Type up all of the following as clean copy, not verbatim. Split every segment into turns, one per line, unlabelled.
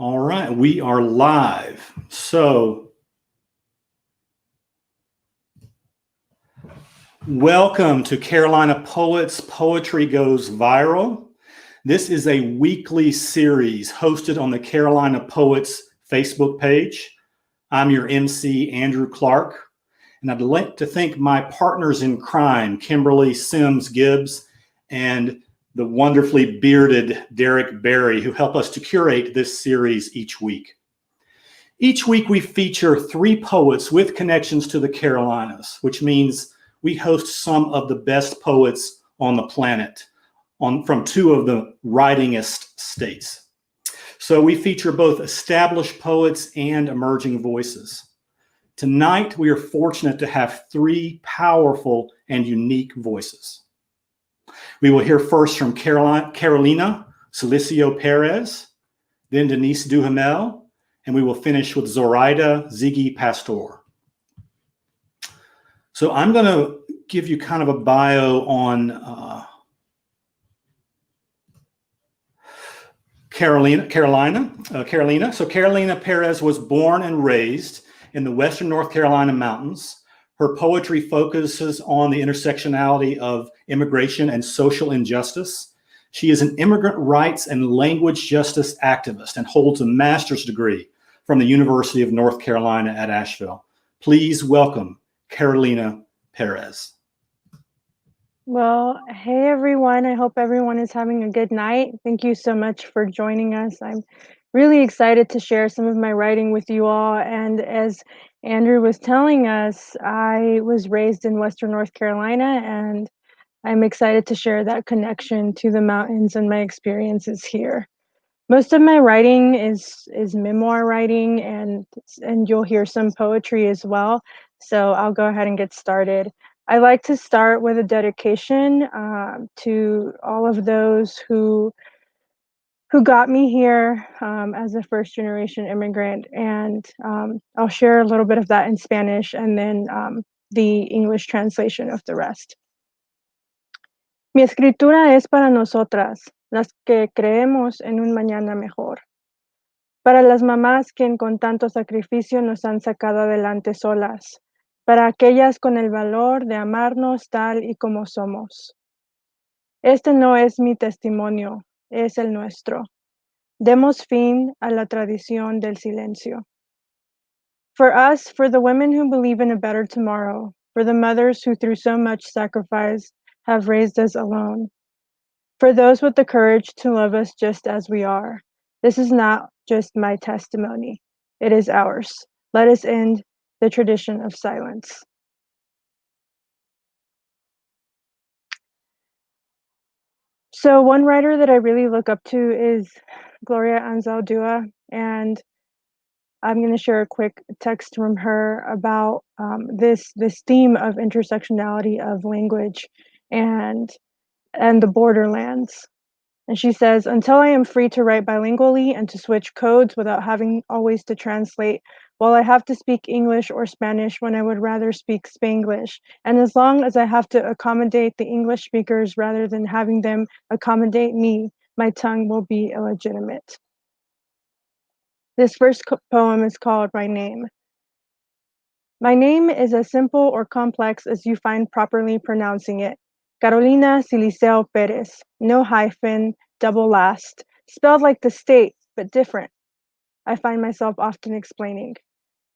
All right, we are live. So, welcome to Carolina Poets Poetry Goes Viral. This is a weekly series hosted on the Carolina Poets Facebook page. I'm your MC, Andrew Clark, and I'd like to thank my partners in crime, Kimberly Sims Gibbs and the wonderfully bearded Derek Berry, who help us to curate this series each week. Each week we feature 3 poets with connections to the Carolinas, which means we host some of the best poets on the planet from 2 of the writingest states. So we feature both established poets and emerging voices. Tonight we are fortunate to have 3 powerful and unique voices. We will hear first from Carolina Siliceo Perez, then Denise Duhamel, and we will finish with Zoraida Ziggy Pastor. So I'm going to give you kind of a bio on Carolina. So Carolina Perez was born and raised in the Western North Carolina mountains. Her poetry focuses on the intersectionality of immigration and social injustice. She is an immigrant rights and language justice activist and holds a master's degree from the University of North Carolina at Asheville. Please welcome Carolina Perez.
Well, hey everyone. I hope everyone is having a good night. Thank you so much for joining us. I'm really excited to share some of my writing with you all. And as Andrew was telling us, I was raised in Western North Carolina, and I'm excited to share that connection to the mountains and my experiences here. Most of my writing is memoir writing, and you'll hear some poetry as well. So I'll go ahead and get started. I like to start with a dedication to all of those who got me here as a first-generation immigrant, and I'll share a little bit of that in Spanish and then the English translation of the rest. Mi escritura es para nosotras, las que creemos en un mañana mejor. Para las mamás que con tanto sacrificio nos han sacado adelante solas. Para aquellas con el valor de amarnos tal y como somos. Este no es mi testimonio, es el nuestro. Demos fin a la tradición del silencio. For us, for the women who believe in a better tomorrow, for the mothers who through so much sacrifice have raised us alone. For those with the courage to love us just as we are. This is not just my testimony, it is ours. Let us end the tradition of silence. So one writer that I really look up to is Gloria Anzaldúa, and I'm going to share a quick text from her about this theme of intersectionality of language and the borderlands. And she says, until I am free to write bilingually and to switch codes without having always to translate, while I have to speak English or Spanish when I would rather speak Spanglish, and as long as I have to accommodate the English speakers rather than having them accommodate me, my tongue will be illegitimate. This first poem is called My Name. My name is as simple or complex as you find properly pronouncing it. Carolina Siliceo Perez, no hyphen, double last, spelled like the state, but different. I find myself often explaining.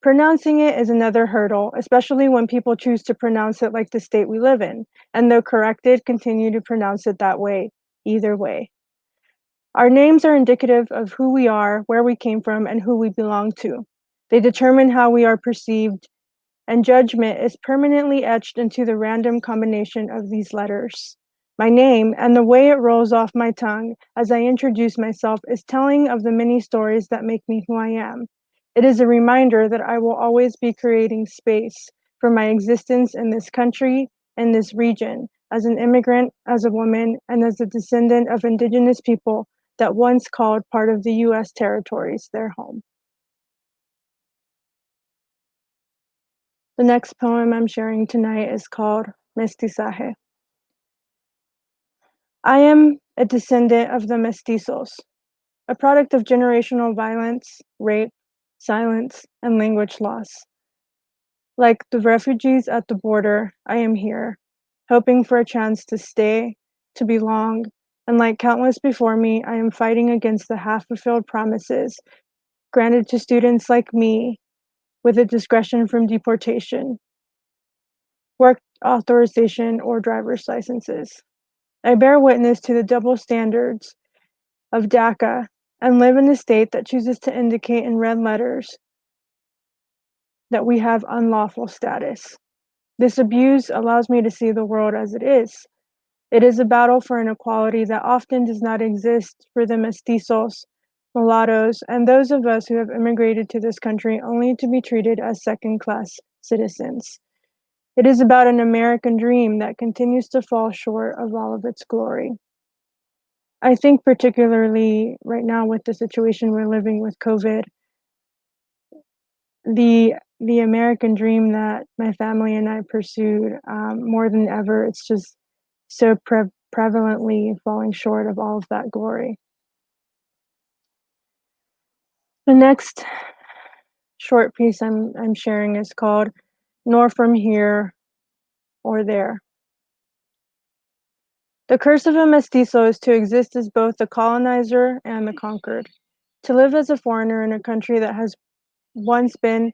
Pronouncing it is another hurdle, especially when people choose to pronounce it like the state we live in, and though corrected, continue to pronounce it that way, either way. Our names are indicative of who we are, where we came from, and who we belong to. They determine how we are perceived, and judgment is permanently etched into the random combination of these letters. My name and the way it rolls off my tongue as I introduce myself is telling of the many stories that make me who I am. It is a reminder that I will always be creating space for my existence in this country, in this region, as an immigrant, as a woman, and as a descendant of indigenous people that once called part of the U.S. territories their home. The next poem I'm sharing tonight is called Mestizaje. I am a descendant of the mestizos. a product of generational violence, rape, silence, and language loss. Like the refugees at the border, I am here, hoping for a chance to stay, to belong, and like countless before me, I am fighting against the half-fulfilled promises granted to students like me with a discretion from deportation, work authorization, or driver's licenses. I bear witness to the double standards of DACA and live in a state that chooses to indicate in red letters that we have unlawful status. This abuse allows me to see the world as it is. It is a battle for an equality that often does not exist for the mestizos, mulattoes, and those of us who have immigrated to this country only to be treated as second-class citizens. It is about an American dream that continues to fall short of all of its glory. I think particularly right now with the situation we're living with COVID, the American dream that my family and I pursued more than ever, it's just so prevalently falling short of all of that glory. The next short piece I'm sharing is called Nor From Here or There. The curse of a mestizo is to exist as both the colonizer and the conquered. To live as a foreigner in a country that has once been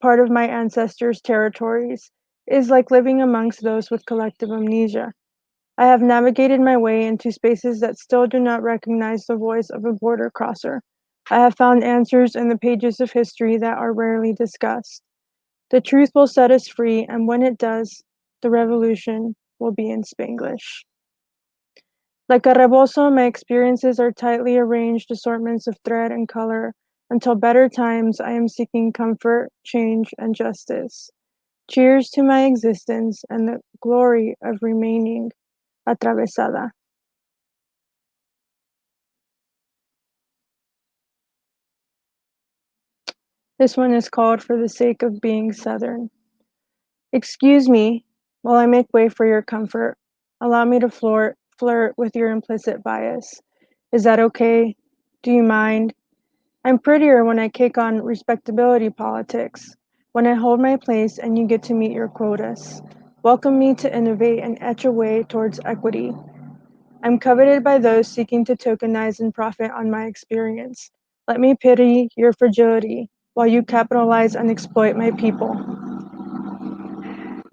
part of my ancestors' territories is like living amongst those with collective amnesia. I have navigated my way into spaces that still do not recognize the voice of a border crosser. I have found answers in the pages of history that are rarely discussed. The truth will set us free, and when it does, the revolution will be in Spanglish. Like a rebozo, my experiences are tightly arranged assortments of thread and color. Until better times, I am seeking comfort, change, and justice. Cheers to my existence and the glory of remaining atravesada. This one is called For the Sake of Being Southern. Excuse me while I make way for your comfort. Allow me to flirt with your implicit bias. Is that okay? Do you mind? I'm prettier when I kick on respectability politics, when I hold my place and you get to meet your quotas. Welcome me to innovate and etch a way towards equity. I'm coveted by those seeking to tokenize and profit on my experience. Let me pity your fragility while you capitalize and exploit my people.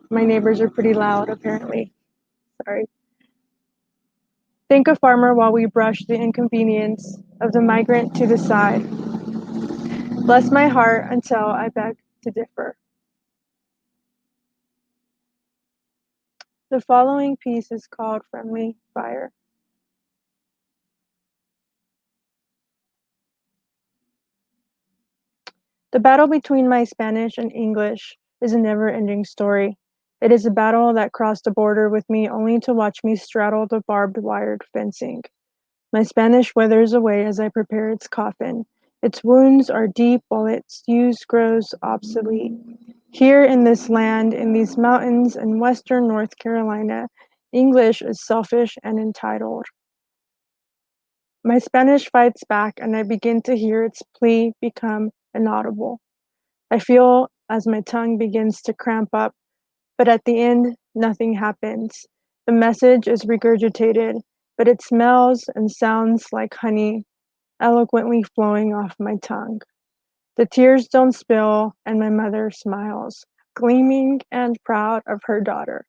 My neighbors are pretty loud, apparently. Sorry. Think a farmer while we brush the inconvenience of the migrant to the side. Bless my heart until I beg to differ. The following piece is called Friendly Fire. The battle between my Spanish and English is a never-ending story. It is a battle that crossed a border with me only to watch me straddle the barbed wired fencing. My Spanish withers away as I prepare its coffin. Its wounds are deep while its use grows obsolete. Here in this land, in these mountains in western North Carolina, English is selfish and entitled. My Spanish fights back and I begin to hear its plea become inaudible. I feel as my tongue begins to cramp up, but at the end, nothing happens. The message is regurgitated, but it smells and sounds like honey, eloquently flowing off my tongue. The tears don't spill, and my mother smiles, gleaming and proud of her daughter,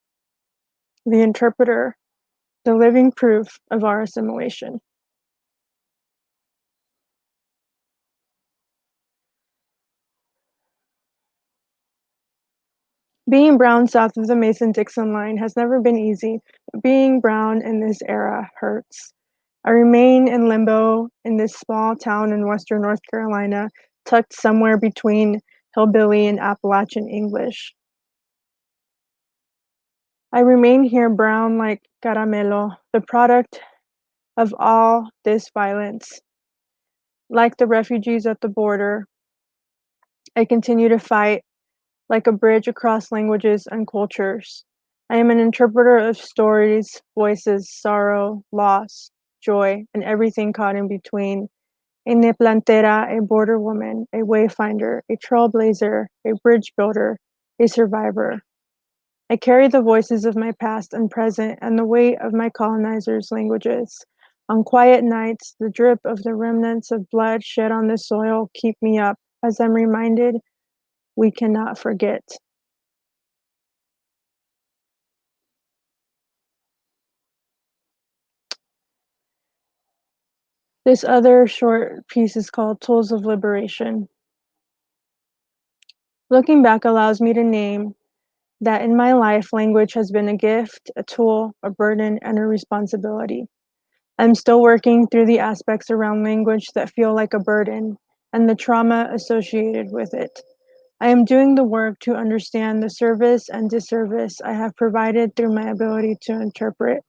the interpreter, the living proof of our assimilation. Being brown south of the Mason-Dixon line has never been easy, but being brown in this era hurts. I remain in limbo in this small town in western North Carolina, tucked somewhere between hillbilly and Appalachian English. I remain here brown like caramelo, the product of all this violence. Like the refugees at the border, I continue to fight like a bridge across languages and cultures. I am an interpreter of stories, voices, sorrow, loss, joy, and everything caught in between. A neplantera, a border woman, a wayfinder, a trailblazer, a bridge builder, a survivor. I carry the voices of my past and present and the weight of my colonizers' languages. On quiet nights, the drip of the remnants of blood shed on the soil keep me up as I'm reminded we cannot forget. This other short piece is called Tools of Liberation. Looking back allows me to name that in my life, language has been a gift, a tool, a burden, and a responsibility. I'm still working through the aspects around language that feel like a burden and the trauma associated with it. I am doing the work to understand the service and disservice I have provided through my ability to interpret,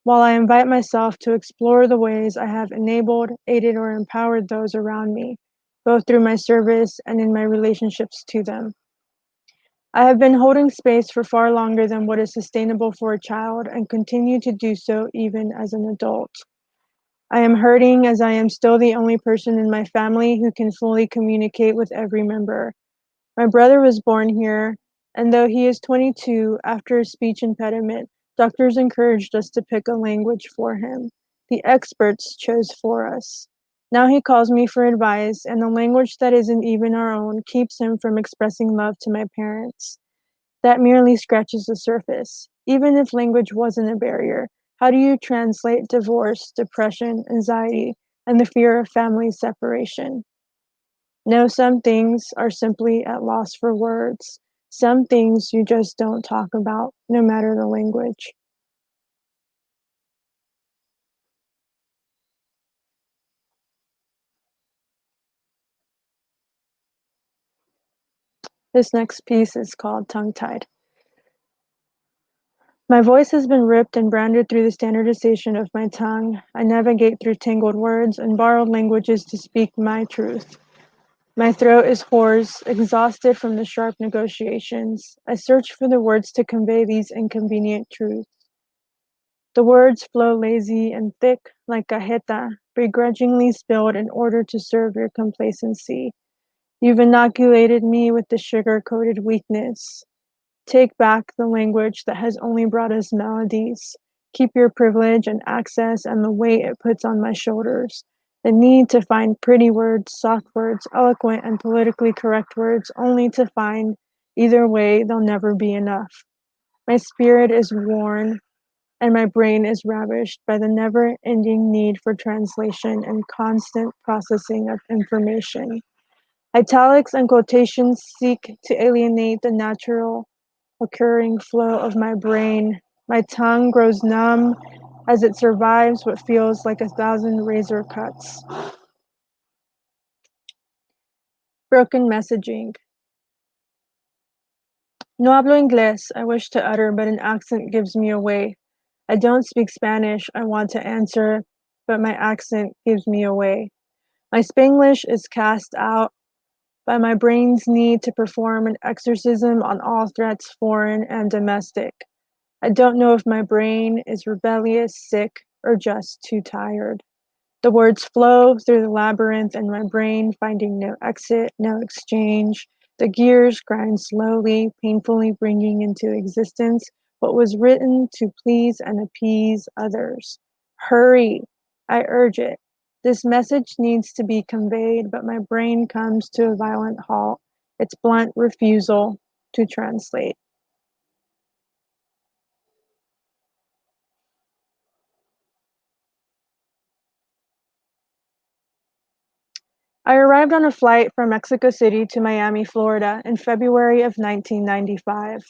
while I invite myself to explore the ways I have enabled, aided, or empowered those around me, both through my service and in my relationships to them. I have been holding space for far longer than what is sustainable for a child and continue to do so even as an adult. I am hurting as I am still the only person in my family who can fully communicate with every member. My brother was born here, and though he is 22, after a speech impediment, doctors encouraged us to pick a language for him. The experts chose for us. Now he calls me for advice, and the language that isn't even our own keeps him from expressing love to my parents. That merely scratches the surface. Even if language wasn't a barrier, how do you translate divorce, depression, anxiety, and the fear of family separation? No, some things are simply at loss for words. Some things you just don't talk about, no matter the language. This next piece is called Tongue-Tied. My voice has been ripped and branded through the standardization of my tongue. I navigate through tangled words and borrowed languages to speak my truth. My throat is hoarse, exhausted from the sharp negotiations. I search for the words to convey these inconvenient truths. The words flow lazy and thick like cajeta, begrudgingly spilled in order to serve your complacency. You've inoculated me with the sugar-coated weakness. Take back the language that has only brought us melodies. Keep your privilege and access and the weight it puts on my shoulders. The need to find pretty words, soft words, eloquent and politically correct words, only to find either way they'll never be enough. My spirit is worn, and my brain is ravished by the never-ending need for translation and constant processing of information. Italics and quotations seek to alienate the natural occurring flow of my brain. My tongue grows numb as it survives what feels like 1,000 razor cuts. Broken messaging. No hablo inglés, I wish to utter, but an accent gives me away. I don't speak Spanish, I want to answer, but my accent gives me away. My Spanglish is cast out by my brain's need to perform an exorcism on all threats, foreign and domestic. I don't know if my brain is rebellious, sick, or just too tired. The words flow through the labyrinth in my brain, finding no exit, no exchange. The gears grind slowly, painfully bringing into existence what was written to please and appease others. Hurry, I urge it. This message needs to be conveyed, but my brain comes to a violent halt, its blunt refusal to translate. I arrived on a flight from Mexico City to Miami, Florida in February of 1995.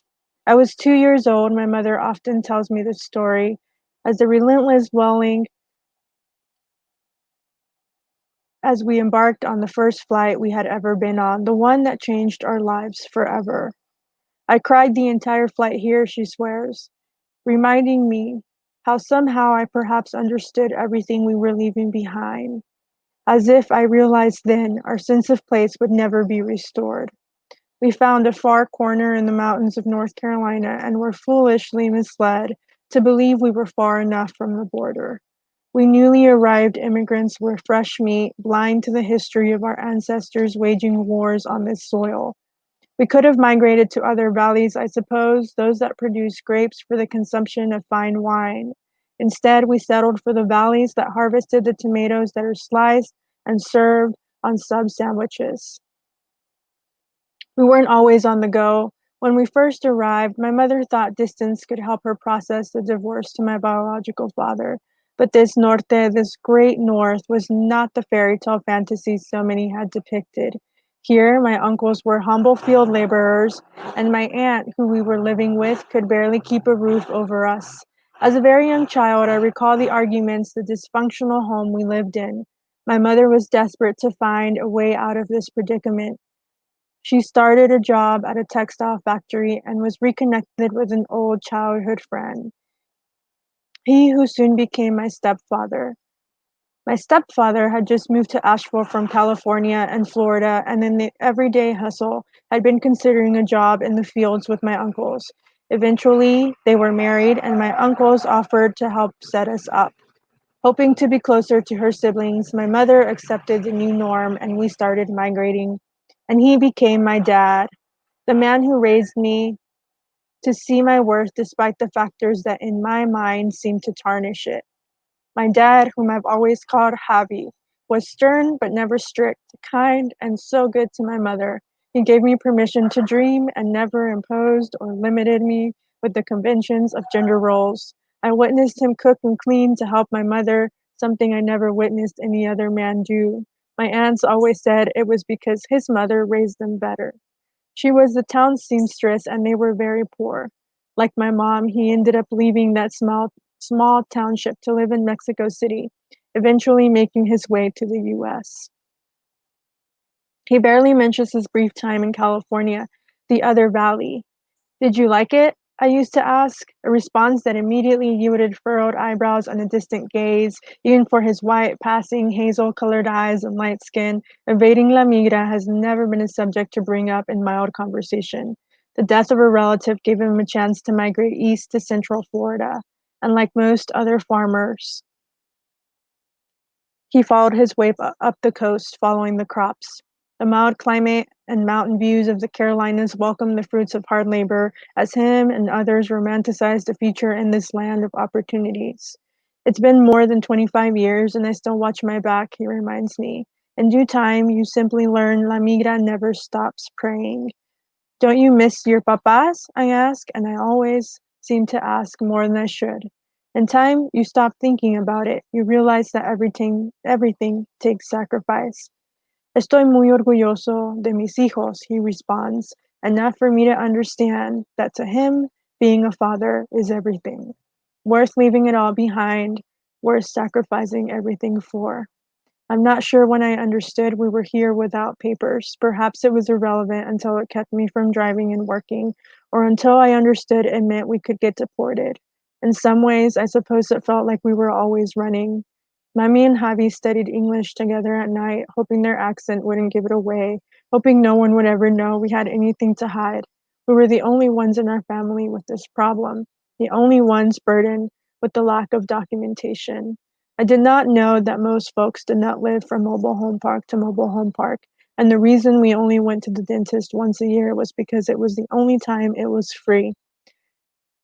I was 2 years old. My mother often tells me this story as the relentless welling as we embarked on the first flight we had ever been on, the one that changed our lives forever. I cried the entire flight here, she swears, reminding me how somehow I perhaps understood everything we were leaving behind. As if I realized then our sense of place would never be restored. We found a far corner in the mountains of North Carolina and were foolishly misled to believe we were far enough from the border. We newly arrived immigrants were fresh meat, blind to the history of our ancestors waging wars on this soil. We could have migrated to other valleys, I suppose, those that produce grapes for the consumption of fine wine. Instead, we settled for the valleys that harvested the tomatoes that are sliced and served on sub sandwiches. We weren't always on the go. When we first arrived, my mother thought distance could help her process the divorce to my biological father. But this norte, this great north, was not the fairy tale fantasy so many had depicted. Here, my uncles were humble field laborers, and my aunt, who we were living with, could barely keep a roof over us. As a very young child, I recall the arguments, the dysfunctional home we lived in. My mother was desperate to find a way out of this predicament. She started a job at a textile factory and was reconnected with an old childhood friend, he who soon became my stepfather. My stepfather had just moved to Asheville from California and Florida, and in the everyday hustle, had been considering a job in the fields with my uncles. Eventually, they were married, and my uncles offered to help set us up. Hoping to be closer to her siblings, my mother accepted the new norm, and we started migrating. And he became my dad, the man who raised me to see my worth despite the factors that in my mind seemed to tarnish it. My dad, whom I've always called Javi, was stern but never strict, kind, and so good to my mother. He gave me permission to dream and never imposed or limited me with the conventions of gender roles. I witnessed him cook and clean to help my mother, something I never witnessed any other man do. My aunts always said it was because his mother raised them better. She was the town seamstress and they were very poor. Like my mom, he ended up leaving that small township to live in Mexico City, eventually making his way to the US. He barely mentions his brief time in California, the other valley. Did you like it? I used to ask, a response that immediately yielded furrowed eyebrows and a distant gaze, even for his white, passing, hazel-colored eyes and light skin. Evading La Migra has never been a subject to bring up in mild conversation. The death of a relative gave him a chance to migrate east to central Florida, and like most other farmers, he followed his way up the coast, following the crops. The mild climate and mountain views of the Carolinas welcomed the fruits of hard labor, as him and others romanticized a future in this land of opportunities. It's been more than 25 years, and I still watch my back, he reminds me. In due time, you simply learn La Migra never stops praying. Don't you miss your papas? I ask, and I always seem to ask more than I should. In time, you stop thinking about it. You realize that everything takes sacrifice. Estoy muy orgulloso de mis hijos, he responds, enough for me to understand that to him, being a father is everything. Worth leaving it all behind, worth sacrificing everything for. I'm not sure when I understood we were here without papers. Perhaps it was irrelevant until it kept me from driving and working, or until I understood it meant we could get deported. In some ways, I suppose it felt like we were always running. Mami and Javi studied English together at night, hoping their accent wouldn't give it away, hoping no one would ever know we had anything to hide. We were the only ones in our family with this problem, the only ones burdened with the lack of documentation. I did not know that most folks did not live from mobile home park to mobile home park, and the reason we only went to the dentist once a year was because it was the only time it was free.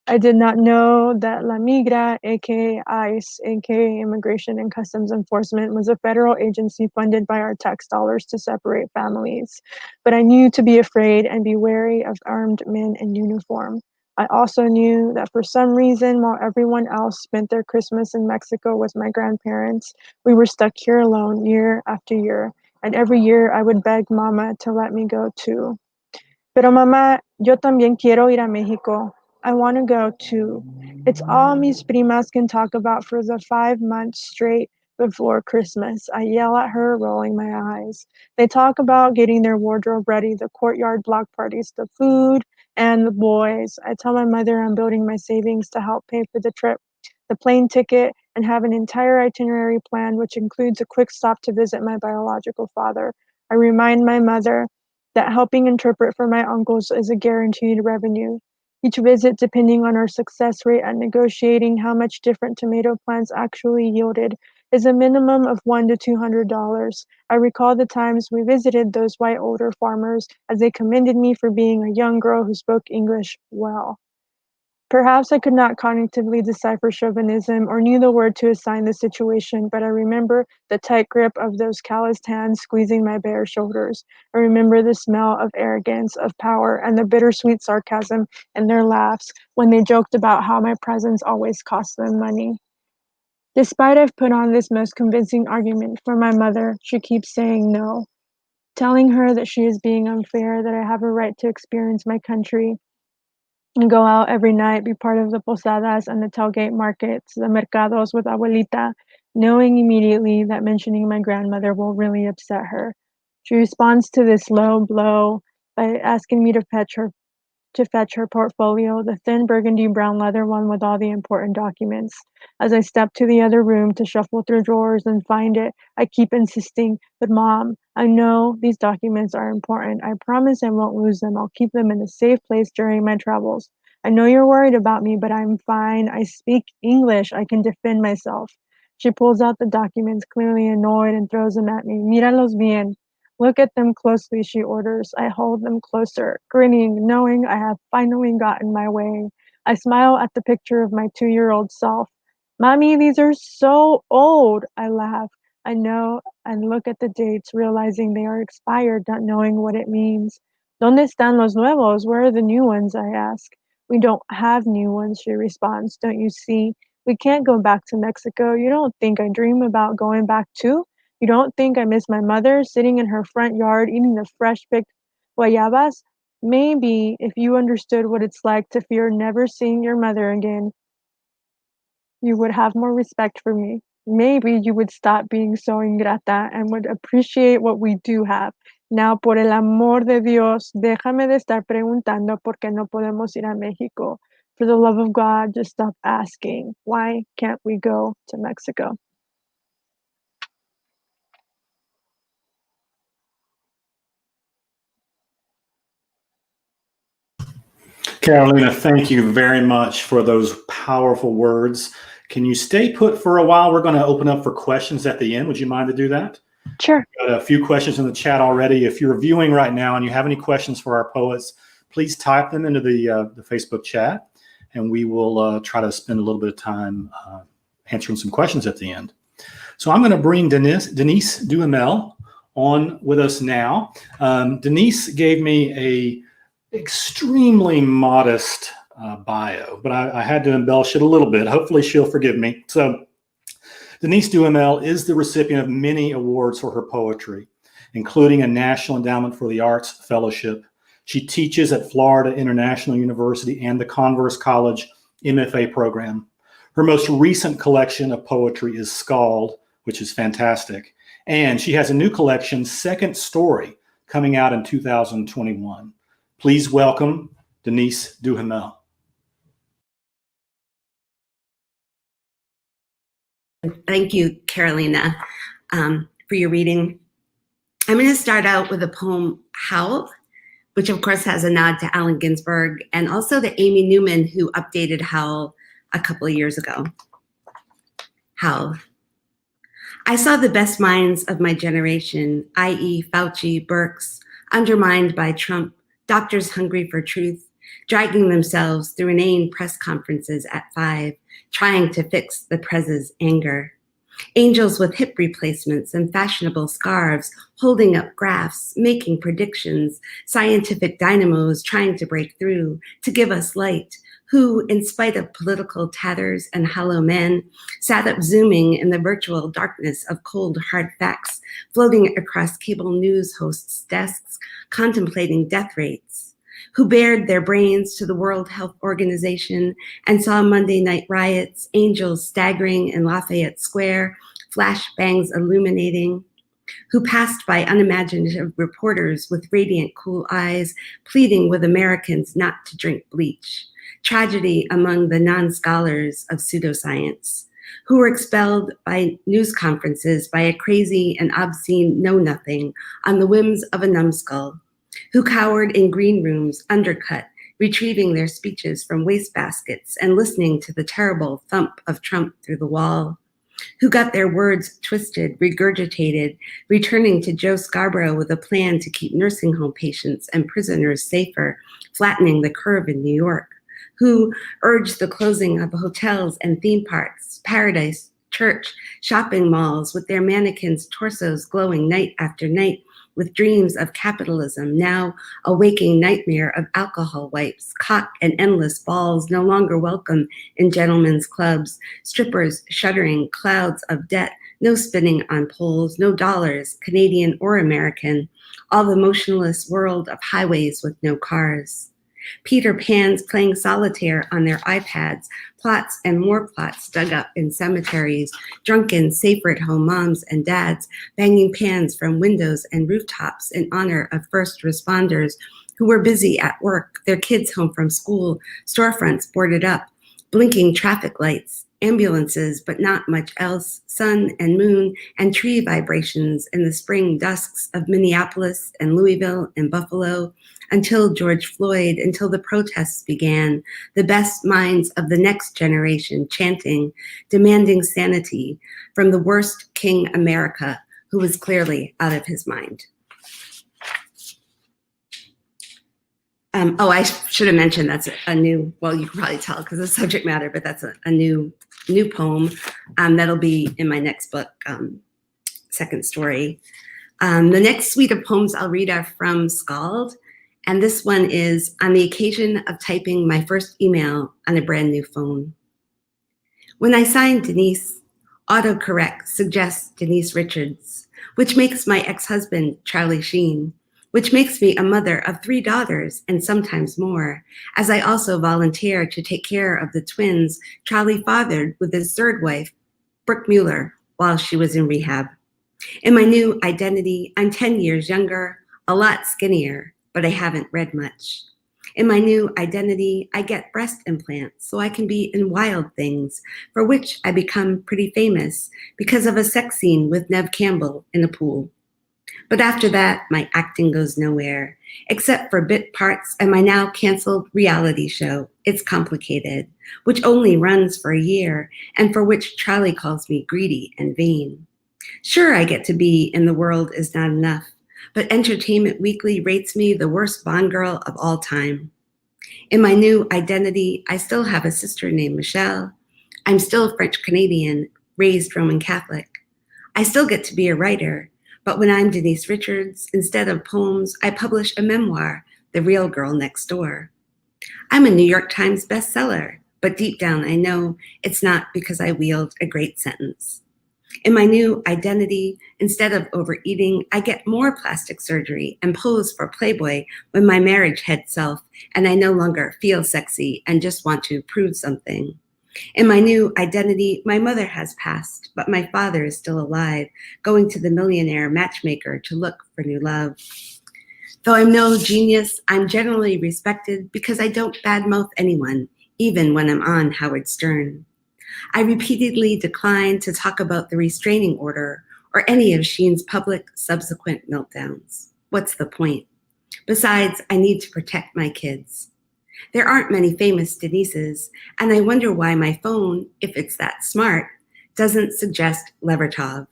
I did not know that La Migra, aka ICE, aka Immigration and Customs Enforcement, was a federal agency funded by our tax dollars to separate families. But I knew to be afraid and be wary of armed men in uniform. I also knew that for some reason, while everyone else spent their Christmas in Mexico with my grandparents, we were stuck here alone year after year. And every year I would beg Mama to let me go too. Pero mamá, yo también quiero ir a México. I want to go too. It's all mis primas can talk about for the 5 months straight before Christmas. I yell at her, rolling my eyes. They talk about getting their wardrobe ready, the courtyard block parties, the food, and the boys. I tell my mother I'm building my savings to help pay for the trip, the plane ticket, and have an entire itinerary planned, which includes a quick stop to visit my biological father. I remind my mother that helping interpret for my uncles is a guaranteed revenue. Each visit, depending on our success rate at negotiating how much different tomato plants actually yielded, is a minimum of $100 to $200. I recall the times we visited those white older farmers as they commended me for being a young girl who spoke English well. Perhaps I could not cognitively decipher chauvinism or knew the word to assign the situation, but I remember the tight grip of those calloused hands squeezing my bare shoulders. I remember the smell of arrogance, of power, and the bittersweet sarcasm in their laughs when they joked about how my presence always cost them money. Despite I've put on this most convincing argument for my mother, she keeps saying no, telling her that she is being unfair, that I have a right to experience my country, and go out every night, be part of the posadas and the tailgate markets, the mercados with abuelita, knowing immediately that mentioning my grandmother will really upset her. She responds to this low blow by asking me to fetch her portfolio, the thin burgundy brown leather one with all the important documents. As I step to the other room to shuffle through drawers and find it, I keep insisting, but Mom, I know these documents are important. I promise I won't lose them. I'll keep them in a safe place during my travels. I know you're worried about me, but I'm fine. I speak English. I can defend myself. She pulls out the documents, clearly annoyed, and throws them at me. Míralos bien. Look at them closely, she orders. I hold them closer, grinning, knowing I have finally gotten my way. I smile at the picture of my 2-year-old self. Mommy, these are so old, I laugh. I know, and look at the dates, realizing they are expired, not knowing what it means. ¿Dónde están los nuevos? Where are the new ones? I ask. We don't have new ones, she responds. Don't you see? We can't go back to Mexico. You don't think I dream about going back too? You don't think I miss my mother sitting in her front yard eating the fresh picked guayabas? Maybe if you understood what it's like to fear never seeing your mother again, you would have more respect for me. Maybe you would stop being so ingrata and would appreciate what we do have. Now, por el amor de Dios, déjame de estar preguntando por qué no podemos ir a México. For the love of God, just stop asking. Why can't we go to Mexico?
Carolina, thank you very much for those powerful words. Can you stay put for a while? We're going to open up for questions at the end. Would you mind to do that?
Sure.
Got a few questions in the chat already. If you're viewing right now and you have any questions for our poets, please type them into the Facebook chat, and we will try to spend a little bit of time answering some questions at the end. So I'm going to bring Denise Duhamel on with us now. Denise gave me a extremely modest bio, but I had to embellish it a little bit. Hopefully she'll forgive me. So Denise Duhamel is the recipient of many awards for her poetry, including a National Endowment for the Arts Fellowship. She teaches at Florida International University and the Converse College MFA program. Her most recent collection of poetry is Scald, which is fantastic. And she has a new collection, Second Story, coming out in 2021. Please welcome Denise Duhamel.
Thank you, Carolina, for your reading. I'm going to start out with the poem Howl, which of course has a nod to Allen Ginsberg and also to Amy Newman, who updated Howl a couple of years ago. Howl. I saw the best minds of my generation, i.e. Fauci, Birx, undermined by Trump, doctors hungry for truth, dragging themselves through inane press conferences at 5, trying to fix the prez's anger. Angels with hip replacements and fashionable scarves, holding up graphs, making predictions, scientific dynamos trying to break through, to give us light, who, in spite of political tatters and hollow men, sat up zooming in the virtual darkness of cold, hard facts, floating across cable news hosts' desks, contemplating death rates, who bared their brains to the World Health Organization and saw Monday night riots, angels staggering in Lafayette Square, flashbangs illuminating, who passed by unimaginative reporters with radiant, cool eyes, pleading with Americans not to drink bleach. Tragedy among the non-scholars of pseudoscience, who were expelled by news conferences by a crazy and obscene know-nothing on the whims of a numbskull, who cowered in green rooms, undercut, retrieving their speeches from wastebaskets and listening to the terrible thump of Trump through the wall, who got their words twisted, regurgitated, returning to Joe Scarborough with a plan to keep nursing home patients and prisoners safer, flattening the curve in New York, who urged the closing of hotels and theme parks, paradise, church, shopping malls with their mannequins' torsos glowing night after night with dreams of capitalism, now a waking nightmare of alcohol wipes, cock and endless balls no longer welcome in gentlemen's clubs, strippers shuddering, clouds of debt, no spinning on poles, no dollars, Canadian or American, all the motionless world of highways with no cars. Peter Pans playing solitaire on their iPads, plots and more plots dug up in cemeteries, drunken, safer-at-home moms and dads banging pans from windows and rooftops in honor of first responders who were busy at work, their kids home from school, storefronts boarded up, blinking traffic lights, ambulances, but not much else, sun and moon and tree vibrations in the spring dusks of Minneapolis and Louisville and Buffalo, until George Floyd, until the protests began, the best minds of the next generation chanting, demanding sanity from the worst King America, who was clearly out of his mind. I should have mentioned that's a new, well, you can probably tell because of the subject matter, but that's a new poem that'll be in my next book, second story. The next suite of poems I'll read are from Scald, and this one is on the occasion of typing my first email on a brand new phone. When I sign Denise, autocorrect suggests Denise Richards, which makes my ex-husband Charlie Sheen, which makes me a mother of 3 daughters and sometimes more, as I also volunteer to take care of the twins Charlie fathered with his third wife, Brooke Mueller, while she was in rehab. In my new identity, I'm 10 years younger, a lot skinnier, but I haven't read much. In my new identity, I get breast implants so I can be in Wild Things, for which I become pretty famous because of a sex scene with Neve Campbell in a pool. But after that, my acting goes nowhere, except for bit parts and my now canceled reality show, It's Complicated, which only runs for a year and for which Charlie calls me greedy and vain. Sure, I get to be in The World Is Not Enough, but Entertainment Weekly rates me the worst Bond girl of all time. In my new identity, I still have a sister named Michelle. I'm still French Canadian, raised Roman Catholic. I still get to be a writer, but when I'm Denise Richards, instead of poems, I publish a memoir, The Real Girl Next Door. I'm a New York Times bestseller, but deep down I know it's not because I wield a great sentence. In my new identity, instead of overeating, I get more plastic surgery and pose for Playboy when my marriage heads south and I no longer feel sexy and just want to prove something. In my new identity, my mother has passed, but my father is still alive, going to the millionaire matchmaker to look for new love. Though I'm no genius, I'm generally respected because I don't badmouth anyone, even when I'm on Howard Stern. I repeatedly decline to talk about the restraining order or any of Sheen's public subsequent meltdowns. What's the point? Besides, I need to protect my kids. There aren't many famous Denises, and I wonder why my phone, if it's that smart, doesn't suggest Levertov.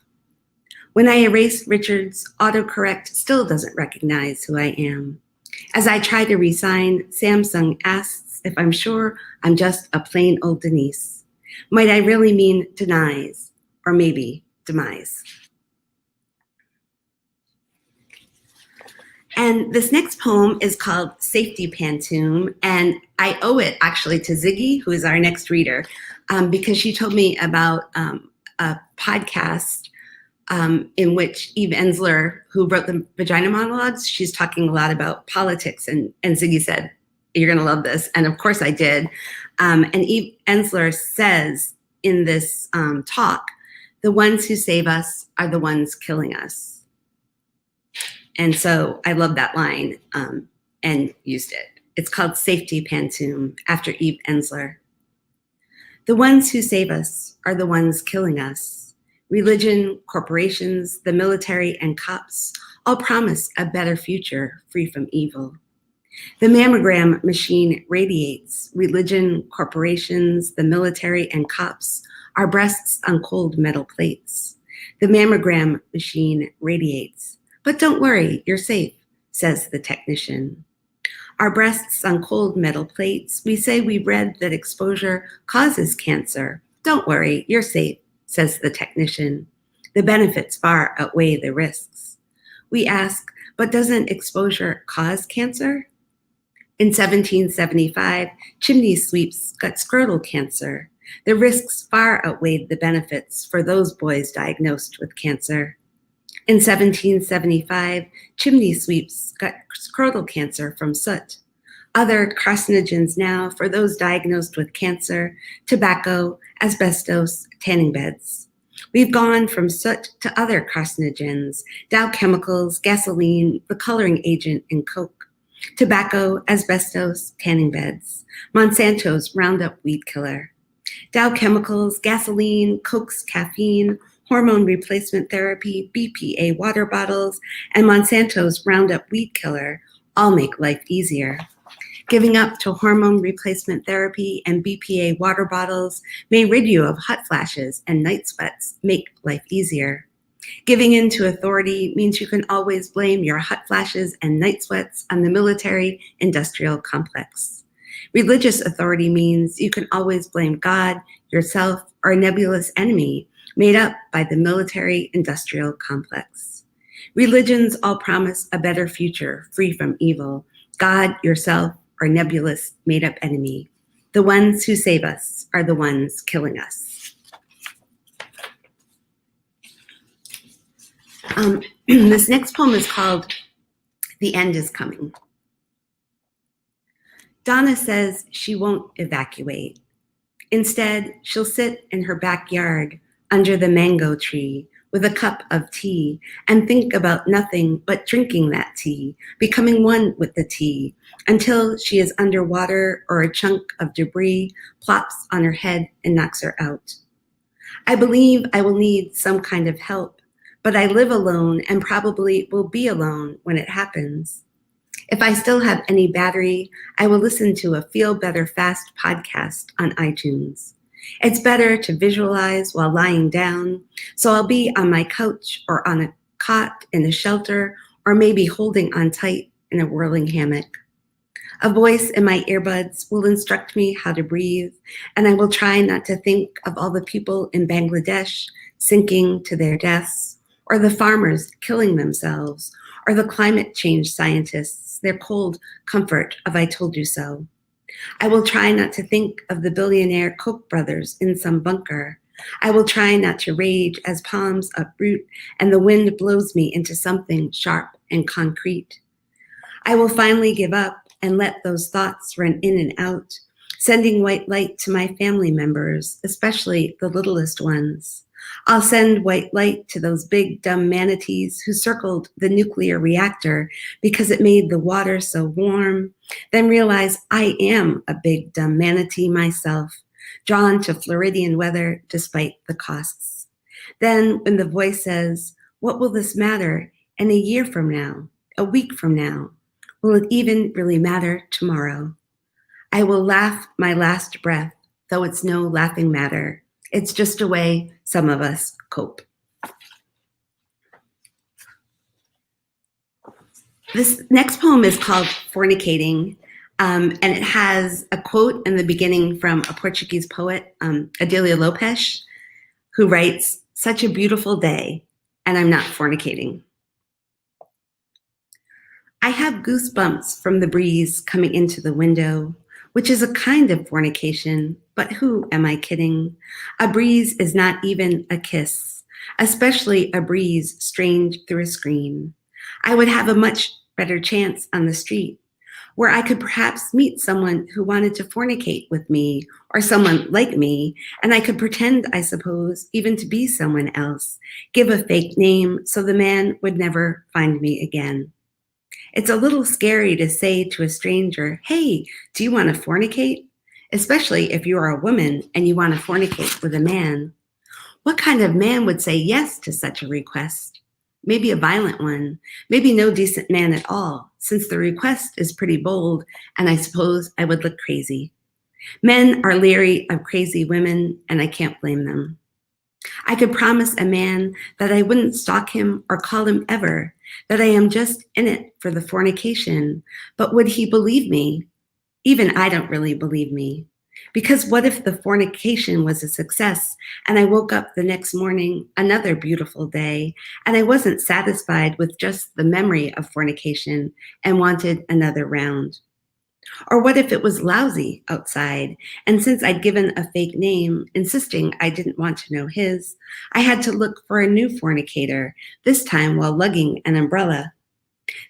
When I erase Richards, autocorrect still doesn't recognize who I am. As I try to resign, Samsung asks if I'm sure I'm just a plain old Denise. Might I really mean denies, or maybe demise? And this next poem is called Safety Pantoum, and I owe it actually to Ziggy, who is our next reader, because she told me about a podcast in which Eve Ensler, who wrote the Vagina Monologues, she's talking a lot about politics, and Ziggy said, "You're gonna love this," and of course I did. And Eve Ensler says in this talk, "The ones who save us are the ones killing us." And so I love that line and used it. It's called Safety Pantoum after Eve Ensler. The ones who save us are the ones killing us. Religion, corporations, the military, and cops all promise a better future free from evil. The mammogram machine radiates religion, corporations, the military, and cops, our breasts on cold metal plates. The mammogram machine radiates. But don't worry, you're safe, says the technician. Our breasts on cold metal plates, we say we read that exposure causes cancer. Don't worry, you're safe, says the technician. The benefits far outweigh the risks. We ask, but doesn't exposure cause cancer? In 1775, chimney sweeps got scrotal cancer. The risks far outweighed the benefits for those boys diagnosed with cancer. In 1775, chimney sweeps got scrotal cancer from soot. Other carcinogens now for those diagnosed with cancer: tobacco, asbestos, tanning beds. We've gone from soot to other carcinogens: Dow Chemicals, gasoline, the coloring agent in Coke, tobacco, asbestos, tanning beds, Monsanto's Roundup weed killer. Dow Chemicals, gasoline, Coke's caffeine, hormone replacement therapy, BPA water bottles, and Monsanto's Roundup weed killer all make life easier. Giving up to hormone replacement therapy and BPA water bottles may rid you of hot flashes and night sweats, make life easier. Giving in to authority means you can always blame your hot flashes and night sweats on the military-industrial complex. Religious authority means you can always blame God, yourself, or a nebulous enemy made up by the military-industrial complex. Religions all promise a better future free from evil: God, yourself, or nebulous made-up enemy. The ones who save us are the ones killing us. This next poem is called The End is Coming. Donna says she won't evacuate. Instead, she'll sit in her backyard under the mango tree with a cup of tea and think about nothing but drinking that tea, becoming one with the tea, until she is underwater or a chunk of debris plops on her head and knocks her out. I believe I will need some kind of help, but I live alone and probably will be alone when it happens. If I still have any battery, I will listen to a Feel Better Fast podcast on iTunes. It's better to visualize while lying down, so I'll be on my couch or on a cot in a shelter, or maybe holding on tight in a whirling hammock. A voice in my earbuds will instruct me how to breathe, and I will try not to think of all the people in Bangladesh sinking to their deaths, or the farmers killing themselves, or the climate change scientists, their cold comfort of I told you so. I will try not to think of the billionaire Koch brothers in some bunker. I will try not to rage as palms uproot and the wind blows me into something sharp and concrete. I will finally give up and let those thoughts run in and out, sending white light to my family members, especially the littlest ones. I'll send white light to those big dumb manatees who circled the nuclear reactor because it made the water so warm, then realize I am a big dumb manatee myself, drawn to Floridian weather despite the costs. Then when the voice says, what will this matter in a year from now, a week from now? Will it even really matter tomorrow? I will laugh my last breath, though it's no laughing matter. It's just a way some of us cope. This next poem is called Fornicating, and it has a quote in the beginning from a Portuguese poet, Adélia Lopes, who writes, "Such a beautiful day, and I'm not fornicating." I have goosebumps from the breeze coming into the window, which is a kind of fornication, but who am I kidding? A breeze is not even a kiss, especially a breeze strained through a screen. I would have a much better chance on the street, where I could perhaps meet someone who wanted to fornicate with me, or someone like me, and I could pretend, I suppose, even to be someone else, give a fake name so the man would never find me again. It's a little scary to say to a stranger, hey, do you want to fornicate? Especially if you are a woman and you want to fornicate with a man. What kind of man would say yes to such a request? maybe a violent one, maybe no decent man at all, since the request is pretty bold, and I suppose I would look crazy. Men are leery of crazy women, and I can't blame them. I could promise a man that I wouldn't stalk him or call him ever, that I am just in it for the fornication, but would he believe me? Even I don't really believe me. Because what if the fornication was a success and I woke up the next morning, another beautiful day, and I wasn't satisfied with just the memory of fornication and wanted another round? Or what if it was lousy outside, and since I'd given a fake name, insisting I didn't want to know his, I had to look for a new fornicator, this time while lugging an umbrella.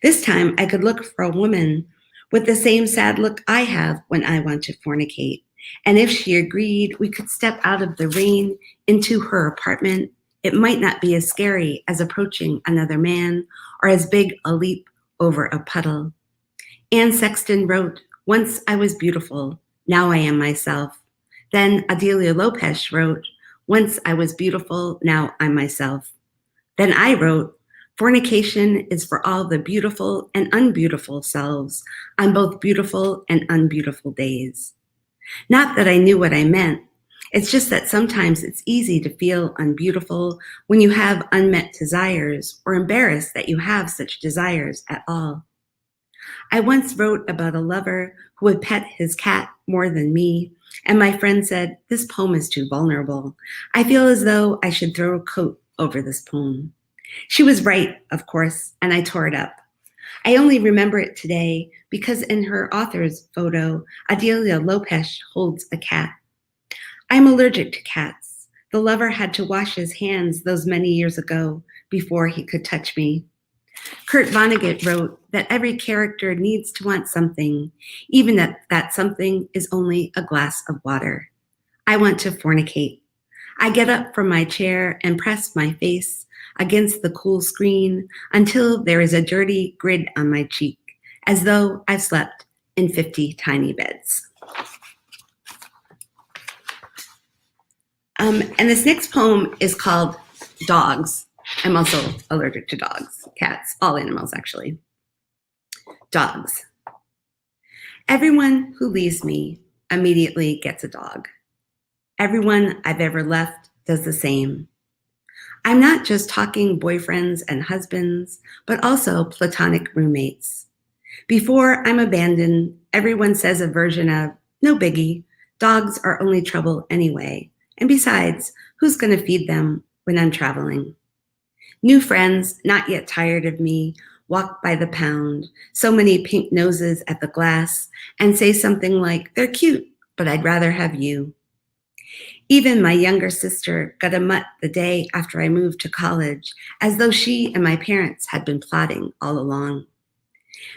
This time I could look for a woman with the same sad look I have when I want to fornicate. And if she agreed, we could step out of the rain into her apartment. It might not be as scary as approaching another man or as big a leap over a puddle. Anne Sexton wrote, "Once I was beautiful, now I am myself." Then Adelia Lopez wrote, "Once I was beautiful, now I'm myself." Then I wrote, "Fornication is for all the beautiful and unbeautiful selves on both beautiful and unbeautiful days." Not that I knew what I meant. It's just that sometimes it's easy to feel unbeautiful when you have unmet desires or embarrassed that you have such desires at all. I once wrote about a lover who would pet his cat more than me, and my friend said, "This poem is too vulnerable. I feel as though I should throw a coat over this poem." She was right, of course, and I tore it up. I only remember it today because in her author's photo, Adelia Lopez holds a cat. I'm allergic to cats. The lover had to wash his hands those many years ago before he could touch me. Kurt Vonnegut wrote that every character needs to want something, even if that something is only a glass of water. I want to fornicate. I get up from my chair and press my face against the cool screen until there is a dirty grid on my cheek, as though I've slept in 50 tiny beds. And this next poem is called Dogs. I'm also allergic to dogs, cats, all animals actually. Dogs. Everyone who leaves me immediately gets a dog. Everyone I've ever left does the same. I'm not just talking boyfriends and husbands, but also platonic roommates. Before I'm abandoned, everyone says a version of, "No biggie, dogs are only trouble anyway. And besides, who's going to feed them when I'm traveling?" New friends, not yet tired of me, walk by the pound, so many pink noses at the glass, and say something like, "They're cute, but I'd rather have you." Even my younger sister got a mutt the day after I moved to college, as though she and my parents had been plotting all along.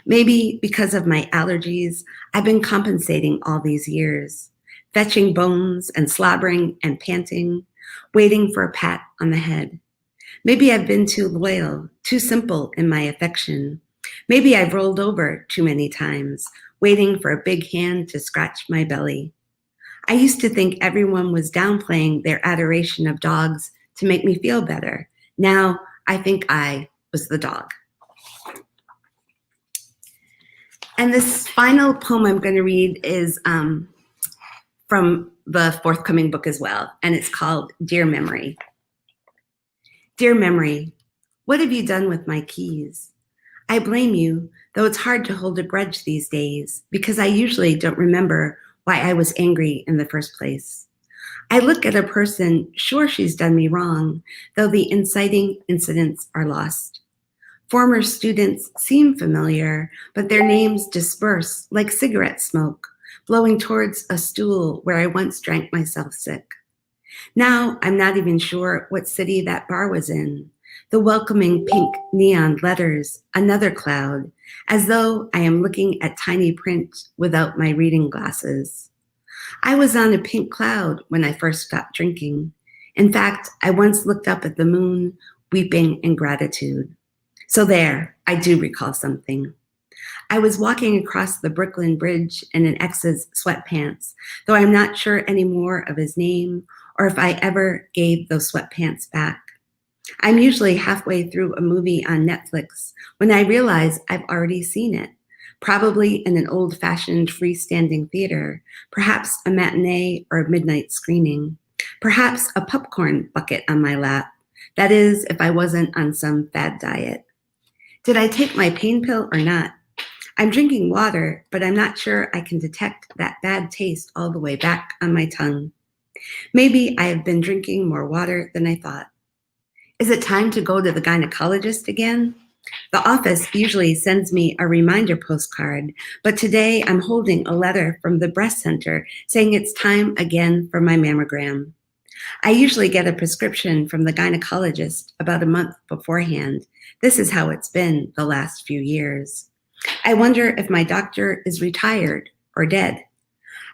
Maybe because of my allergies, I've been compensating all these years, fetching bones and slobbering and panting, waiting for a pat on the head. Maybe I've been too loyal, too simple in my affection. Maybe I've rolled over too many times, waiting for a big hand to scratch my belly. I used to think everyone was downplaying their adoration of dogs to make me feel better. Now I think I was the dog. And this final poem I'm going to read is from the forthcoming book as well, and it's called Dear Memory. Dear Memory, what have you done with my keys? I blame you, though it's hard to hold a grudge these days, because I usually don't remember why I was angry in the first place. I look at a person, sure she's done me wrong, though the inciting incidents are lost. Former students seem familiar, but their names disperse like cigarette smoke, blowing towards a stool where I once drank myself sick. Now I'm not even sure what city that bar was in. The welcoming pink neon letters, another cloud, as though I am looking at tiny print without my reading glasses. I was on a pink cloud when I first stopped drinking. In fact, I once looked up at the moon, weeping in gratitude. So there, I do recall something. I was walking across the Brooklyn Bridge in an ex's sweatpants, though I'm not sure anymore of his name or if I ever gave those sweatpants back. I'm usually halfway through a movie on Netflix when I realize I've already seen it, probably in an old-fashioned freestanding theater, perhaps a matinee or midnight screening, perhaps a popcorn bucket on my lap. That is, if I wasn't on some fad diet. Did I take my pain pill or not? I'm drinking water, but I'm not sure I can detect that bad taste all the way back on my tongue. Maybe I have been drinking more water than I thought. Is it time to go to the gynecologist again? The office usually sends me a reminder postcard, but today I'm holding a letter from the breast center saying it's time again for my mammogram. I usually get a prescription from the gynecologist about a month beforehand. This is how it's been the last few years. I wonder if my doctor is retired or dead.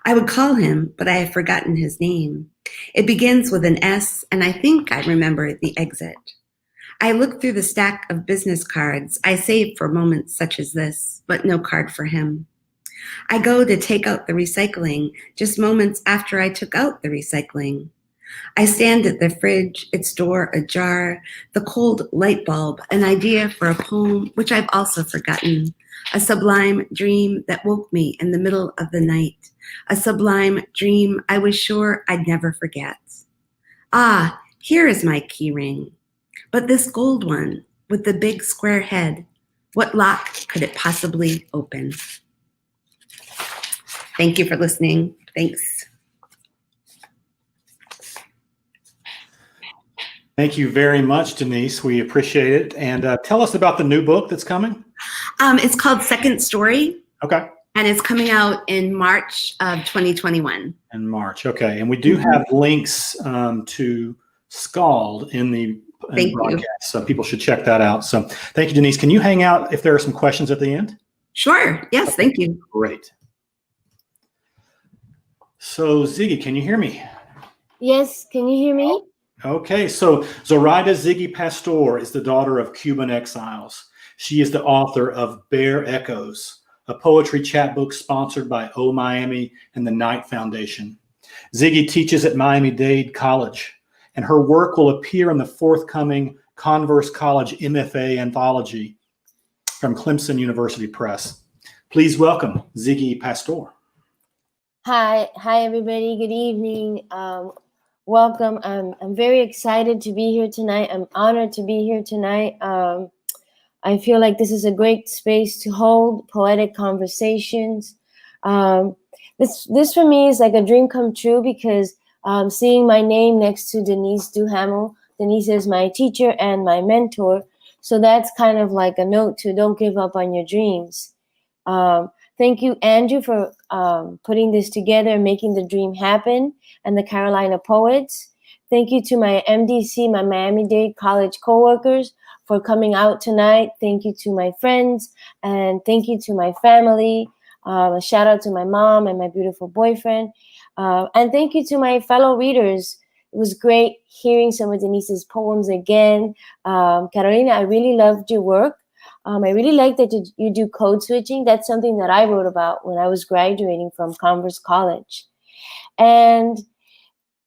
I would call him, but I have forgotten his name. It begins with an S, and I think I remember the exit. I look through the stack of business cards I saved for moments such as this, but no card for him. I go to take out the recycling just moments after I took out the recycling. I stand at the fridge, its door ajar, the cold light bulb, an idea for a poem which I've also forgotten, a sublime dream that woke me in the middle of the night, a sublime dream I was sure I'd never forget. Ah, here is my key ring. But this gold one, with the big square head, what lock could it possibly open? Thank you for listening. Thanks.
Thank you very much, Denise. We appreciate it. And tell us about the new book that's coming.
It's called Second Story.
Okay.
And it's coming out in March of 2021.
In March. Okay. And we do have links to Scald in the broadcast. So people should check that out. So thank you, Denise. Can you hang out if there are some questions at the end?
Sure. Yes.
Okay.
Thank you.
Great. So Ziggy, can you hear me?
Yes. Can you hear me?
Okay. So Zoraida Ziggy Pastor is the daughter of Cuban exiles. She is the author of Bear Echoes, a poetry chapbook sponsored by O Miami and the Knight Foundation. Ziggy teaches at Miami-Dade College, and her work will appear in the forthcoming Converse College MFA anthology from Clemson University Press. Please welcome Ziggy Pastor.
Hi, everybody. Good evening. Welcome. I'm very excited to be here tonight. I'm honored to be here tonight. I feel like this is a great space to hold poetic conversations. This for me is like a dream come true because seeing my name next to Denise Duhamel. Denise is my teacher and my mentor. So that's kind of like a note to don't give up on your dreams. Thank you, Andrew, for putting this together and making the dream happen, and the Carolina Poets. Thank you to my MDC, my Miami-Dade College coworkers, for coming out tonight. Thank you to my friends, and thank you to my family. A shout out to my mom and my beautiful boyfriend. And thank you to my fellow readers. It was great hearing some of Denise's poems again. Carolina, I really loved your work. I really like that you do code switching. That's something that I wrote about when I was graduating from Converse College. And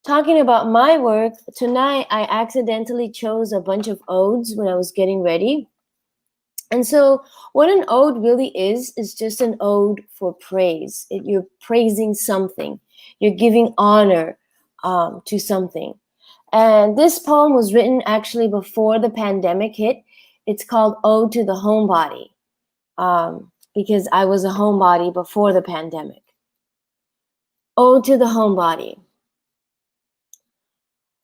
talking about my work, tonight I accidentally chose a bunch of odes when I was getting ready. And so what an ode really is just an ode for praise. You're praising something. You're giving honor to something. And this poem was written actually before the pandemic hit. It's called Ode to the Homebody, because I was a homebody before the pandemic. Ode to the Homebody.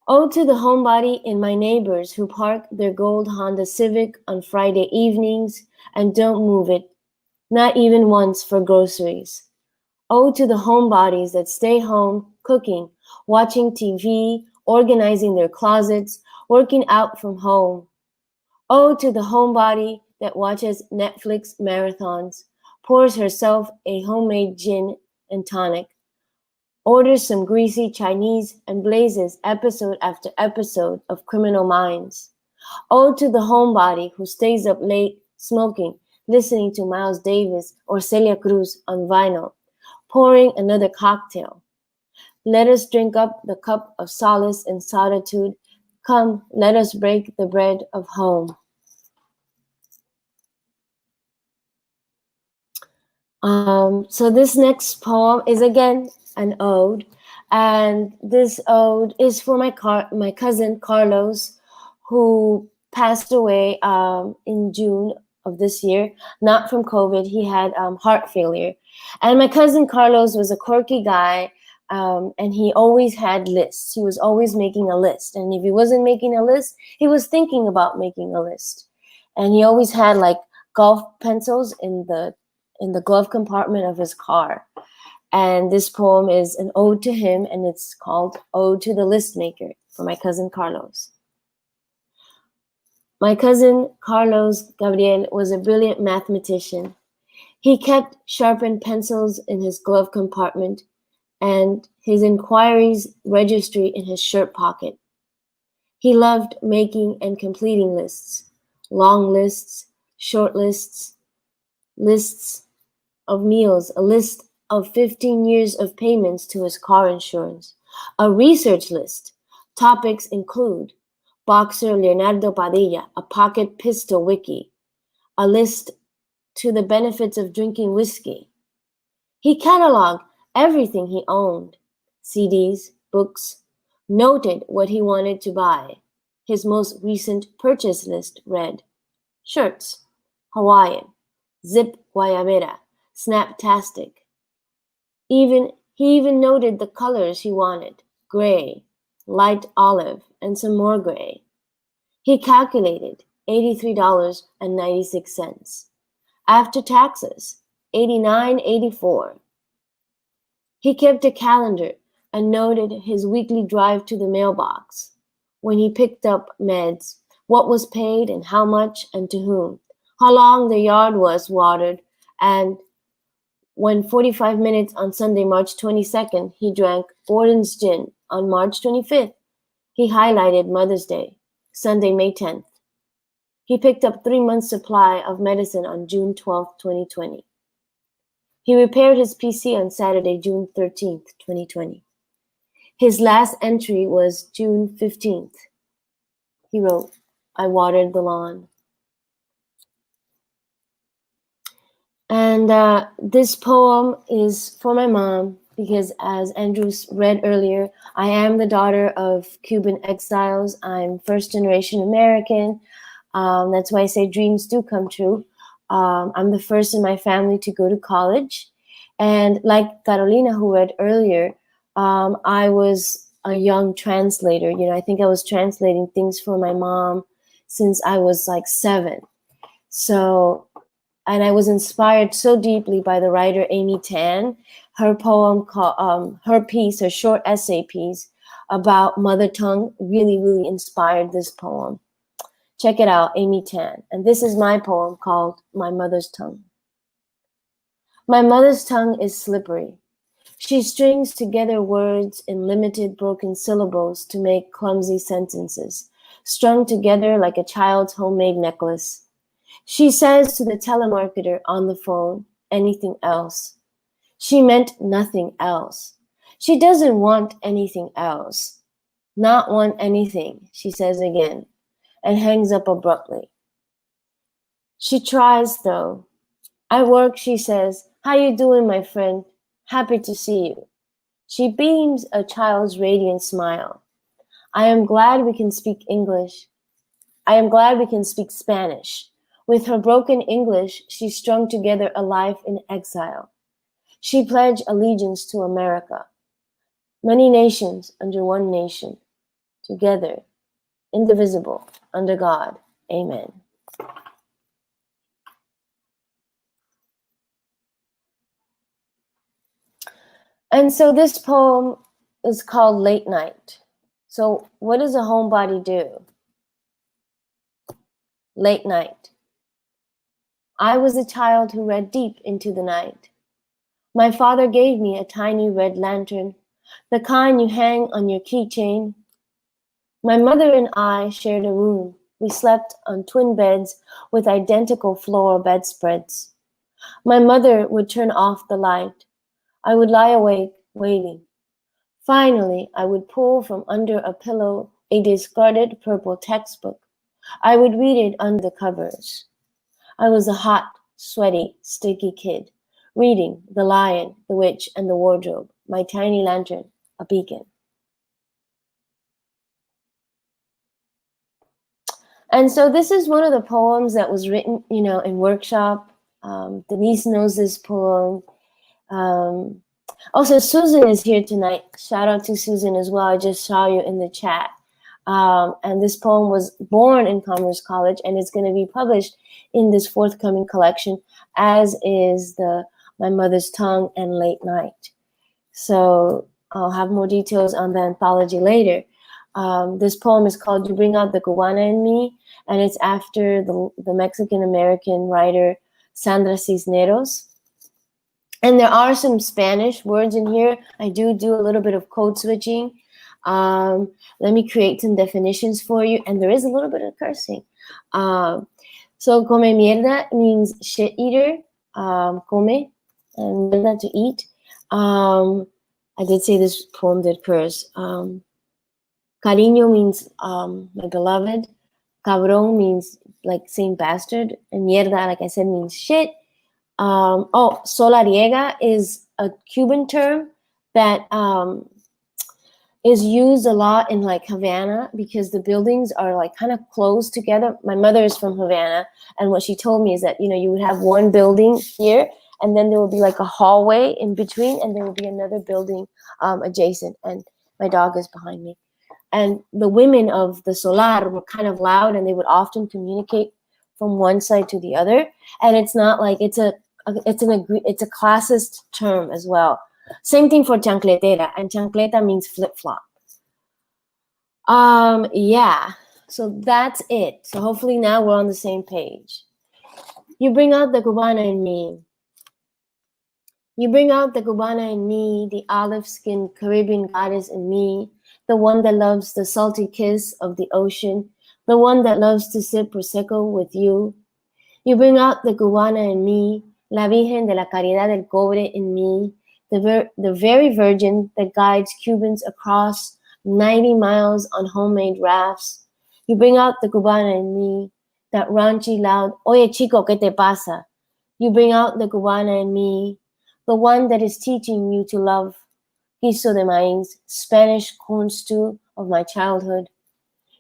Ode to the homebody in my neighbors who park their gold Honda Civic on Friday evenings and don't move it, not even once for groceries. Ode to the homebodies that stay home cooking, watching TV, organizing their closets, working out from home. Ode to the homebody that watches Netflix marathons, pours herself a homemade gin and tonic, orders some greasy Chinese, and blazes episode after episode of Criminal Minds. Ode to the homebody who stays up late smoking, listening to Miles Davis or Celia Cruz on vinyl, pouring another cocktail. Let us drink up the cup of solace and solitude, Come, let us break the bread of home. So this next poem is again an ode, and this ode is for my cousin Carlos, who passed away in June of this year, not from COVID. He had heart failure, and my cousin Carlos was a quirky guy, and he always had lists. He was always making a list, and if he wasn't making a list, he was thinking about making a list, and he always had like golf pencils in the glove compartment of his car. And this poem is an ode to him, and it's called Ode to the List Maker for my cousin Carlos. My cousin Carlos Gabriel was a brilliant mathematician. He kept sharpened pencils in his glove compartment and his inquiries registry in his shirt pocket. He loved making and completing lists, long lists, short lists, lists of meals, a list of 15 years of payments to his car insurance, a research list. Topics include boxer Leonardo Padilla, a pocket pistol wiki, a list to the benefits of drinking whiskey. He cataloged everything he owned, CDs, books, noted what he wanted to buy. His most recent purchase list read, shirts, Hawaiian, zip guayabera, Snaptastic. He even noted the colors he wanted, gray, light olive, and some more gray. He calculated $83.96. After taxes, $89.84. He kept a calendar and noted his weekly drive to the mailbox, when he picked up meds, what was paid and how much and to whom, how long the yard was watered, and when 45 minutes on Sunday, March 22nd, he drank Borden's gin. On March 25th, he highlighted Mother's Day, Sunday, May 10th. He picked up 3 months' supply of medicine on June 12th, 2020. He repaired his PC on Saturday, June 13th, 2020. His last entry was June 15th. He wrote, I watered the lawn. And this poem is for my mom because, as Andrew read earlier, I am the daughter of Cuban exiles. I'm first generation American. That's why I say dreams do come true. I'm the first in my family to go to college. And like Carolina, who read earlier, I was a young translator. You know, I think I was translating things for my mom since I was like 7. So, and I was inspired so deeply by the writer Amy Tan. Her poem, called, her short essay piece about mother tongue really, really inspired this poem. Check it out, Amy Tan. And this is my poem called My Mother's Tongue. My mother's tongue is slippery. She strings together words in limited broken syllables to make clumsy sentences, strung together like a child's homemade necklace. She says to the telemarketer on the phone, anything else. She meant nothing else. She doesn't want anything else. Not want anything, she says again, and hangs up abruptly. She tries though. I work, she says. How you doing, my friend? Happy to see you. She beams a child's radiant smile. I am glad we can speak English. I am glad we can speak Spanish. With her broken English, she strung together a life in exile. She pledged allegiance to America. Many nations under one nation. Together, indivisible, under God. Amen. And so this poem is called Late Night. So what does a homebody do? Late night. I was a child who read deep into the night. My father gave me a tiny red lantern, the kind you hang on your keychain. My mother and I shared a room. We slept on twin beds with identical floral bedspreads. My mother would turn off the light. I would lie awake, waiting. Finally, I would pull from under a pillow a discarded purple textbook. I would read it under the covers. I was a hot, sweaty, sticky kid, reading The Lion, the Witch, and the Wardrobe, my tiny lantern, a beacon. And so this is one of the poems that was written, in workshop. Denise knows this poem. Also, Susan is here tonight. Shout out to Susan as well. I just saw you in the chat. And this poem was born in Commerce College, and it's going to be published in this forthcoming collection, as is My Mother's Tongue and Late Night. So I'll have more details on the anthology later. This poem is called You Bring Out the Cubana in Me, and it's after the Mexican-American writer Sandra Cisneros. And there are some Spanish words in here. I do a little bit of code switching. Let me create some definitions for you. And there is a little bit of cursing. So come mierda means shit eater. Come, and mierda to eat. I did say this poem did curse. Cariño means my beloved. Cabrón means like saying bastard. And mierda, like I said, means shit. Solariega is a Cuban term that is used a lot in like Havana, because the buildings are like kind of close together. My mother is from Havana, and what she told me is that, you would have one building here, and then there would be like a hallway in between, and there would be another building adjacent, and my dog is behind me. And the women of the Solar were kind of loud, and they would often communicate from one side to the other. And it's not like it's a classist term as well. Same thing for chancletera, and chancleta means flip-flop. Yeah, so that's it. So hopefully now we're on the same page. You bring out the Cubana in me. You bring out the Cubana in me, the olive-skinned Caribbean goddess in me, the one that loves the salty kiss of the ocean, the one that loves to sip Prosecco with you. You bring out the Cubana in me, La Virgen de la Caridad del Cobre in me, the very virgin that guides Cubans across 90 miles on homemade rafts. You bring out the Cubana in me, that raunchy, loud, Oye chico, ¿qué te pasa? You bring out the Cubana in me, the one that is teaching you to love guiso de maíz, Spanish corn stew of my childhood.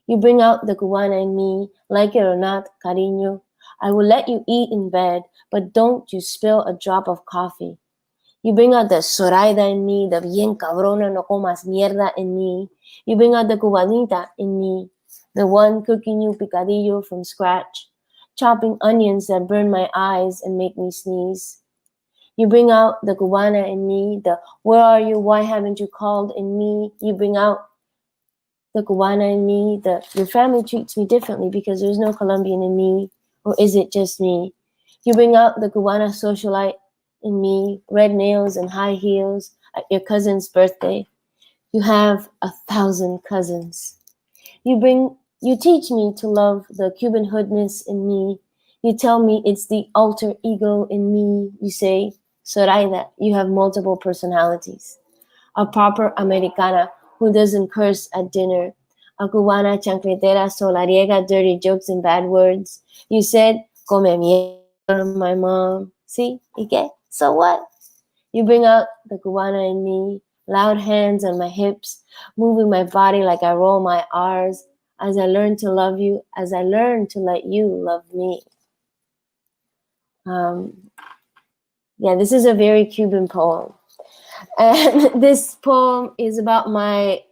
You bring out the Cubana in me, like it or not, cariño. I will let you eat in bed, but don't you spill a drop of coffee. You bring out the Zoraida in me, the bien cabrona no comas mierda in me. You bring out the Cubanita in me, the one cooking you picadillo from scratch, chopping onions that burn my eyes and make me sneeze. You bring out the Cubana in me, the where are you, why haven't you called in me. You bring out the Cubana in me, the your family treats me differently because there's no Colombian in me, or is it just me? You bring out the Cubana socialite in me, red nails and high heels at your cousin's birthday. You have 1,000 cousins. You teach me to love the Cuban hoodness in me. You tell me it's the alter ego in me. You say, Zoraida, you have multiple personalities. A proper Americana who doesn't curse at dinner. A Cubana chancletera solariega, dirty jokes and bad words. You said, come mierda, my mom. See, ¿y qué? So what? You bring out the Cubana in me, loud hands on my hips, moving my body like I roll my R's, as I learn to love you, as I learn to let you love me. Yeah, this is a very Cuban poem. And this poem is about my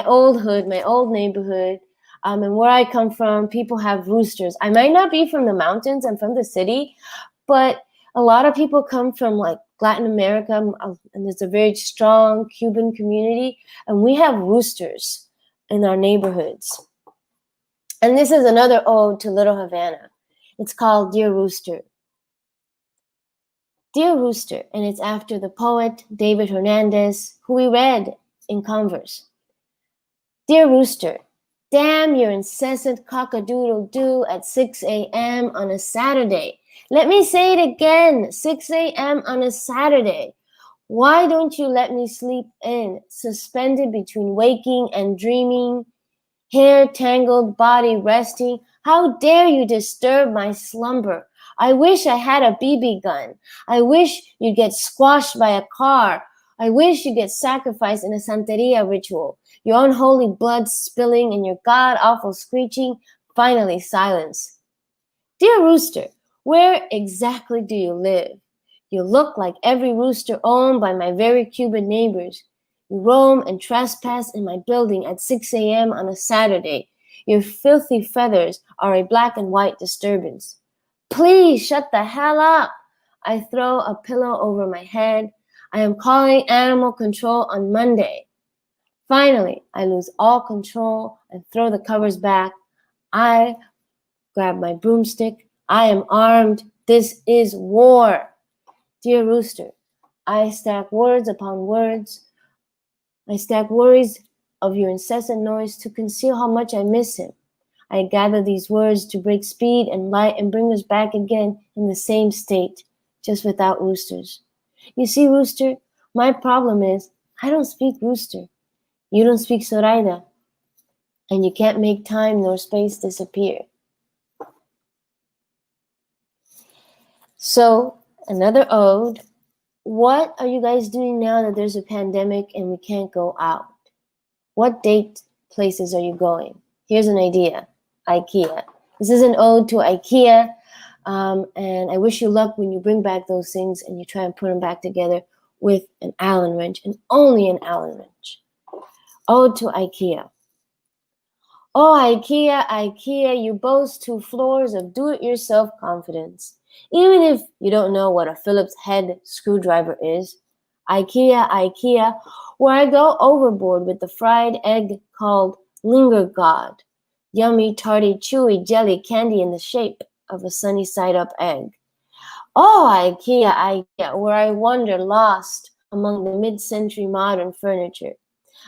old hood, my old neighborhood. And where I come from, people have roosters. I might not be from the mountains, I'm from the city, but a lot of people come from like Latin America, and there's a very strong Cuban community, and we have roosters in our neighborhoods. And this is another ode to Little Havana. It's called Dear Rooster. Dear Rooster, and it's after the poet David Hernandez, who we read in Converse. Dear Rooster, damn your incessant cock-a-doodle-doo at 6 a.m. on a Saturday. Let me say it again, 6 a.m. on a Saturday. Why don't you let me sleep in, suspended between waking and dreaming? hair tangled, body resting. How dare you disturb my slumber? I wish I had a BB gun. I wish you'd get squashed by a car. I wish you'd get sacrificed in a Santeria ritual. Your unholy blood spilling and your god-awful screeching. Finally, silence. Dear rooster, where exactly do you live? You look like every rooster owned by my very Cuban neighbors. You roam and trespass in my building at 6 a.m. on a Saturday. Your filthy feathers are a black and white disturbance. Please shut the hell up. I throw a pillow over my head. I am calling animal control on Monday. Finally, I lose all control and throw the covers back. I grab my broomstick. I am armed. This is war. Dear rooster, I stack words upon words. I stack worries of your incessant noise to conceal how much I miss him. I gather these words to break speed and light and bring us back again in the same state, just without roosters. You see, rooster, my problem is I don't speak rooster. You don't speak Zoraida. And you can't make time nor space disappear. So, another ode. What are you guys doing now that there's a pandemic and we can't go out? What date places are you going? Here's an idea. IKEA. This is an ode to IKEA. And I wish you luck when you bring back those things and you try and put them back together with an Allen wrench and only an Allen wrench. Ode to IKEA. Oh, IKEA, IKEA, you boast 2 floors of do-it-yourself confidence. Even if you don't know what a Phillips head screwdriver is. IKEA, IKEA, where I go overboard with the fried egg called Linger God. Yummy, tarty, chewy jelly candy in the shape of a sunny side-up egg. Oh, IKEA, IKEA, where I wander lost among the mid-century modern furniture.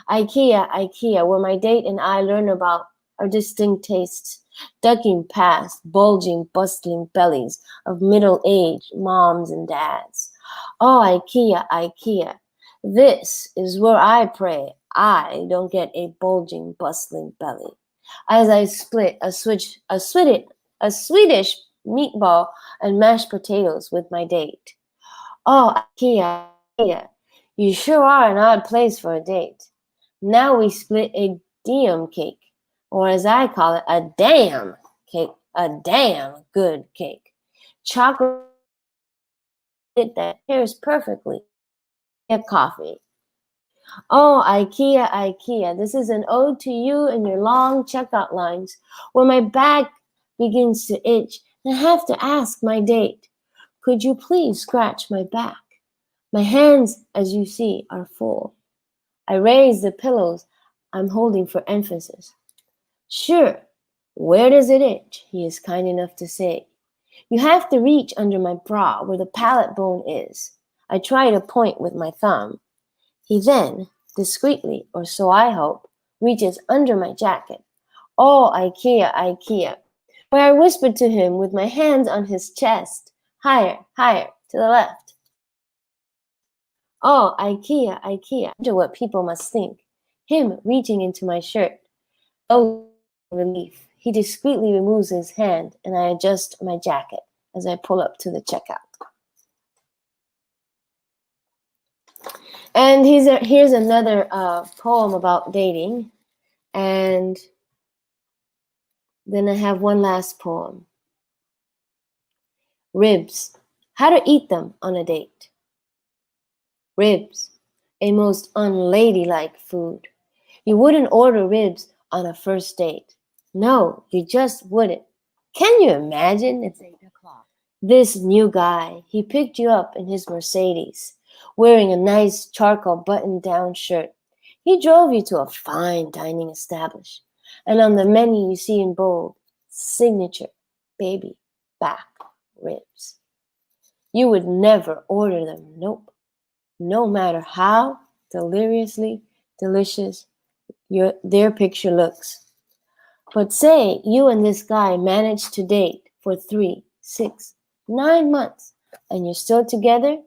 IKEA, IKEA, where my date and I learn about our distinct tastes, ducking past bulging, bustling bellies of middle-aged moms and dads. Oh, IKEA, IKEA, this is where I pray I don't get a bulging, bustling belly. As I split a Swedish meatball and mashed potatoes with my date. Oh, IKEA, IKEA, you sure are an odd place for a date. Now we split a diem cake, or as I call it, a damn cake, a damn good cake. Chocolate that pairs perfectly. A coffee. Oh, IKEA, IKEA, this is an ode to you and your long checkout lines where my back begins to itch and I have to ask my date, could you please scratch my back? My hands, as you see, are full. I raise the pillows I'm holding for emphasis. Sure, where does it itch? He is kind enough to say. You have to reach under my bra where the palate bone is. I try to point with my thumb. He then, discreetly, or so I hope, reaches under my jacket. Oh, IKEA, IKEA, where I whispered to him with my hands on his chest. Higher, higher, to the left. Oh, IKEA, IKEA, I wonder what people must think. Him reaching into my shirt. Oh, relief. He discreetly removes his hand and I adjust my jacket as I pull up to the checkout. And here's another poem about dating. And then I have one last poem. Ribs. How to eat them on a date. Ribs. A most unladylike food. You wouldn't order ribs on a first date. No, you just wouldn't. Can you imagine? It's 8 o'clock. This new guy, he picked you up in his Mercedes, wearing a nice charcoal button-down shirt. He drove you to a fine dining establishment, and on the menu you see in bold, signature baby back ribs. You would never order them, nope. No matter how deliriously delicious their picture looks. But say you and this guy managed to date for 3, 6, 9 months, and you're still together,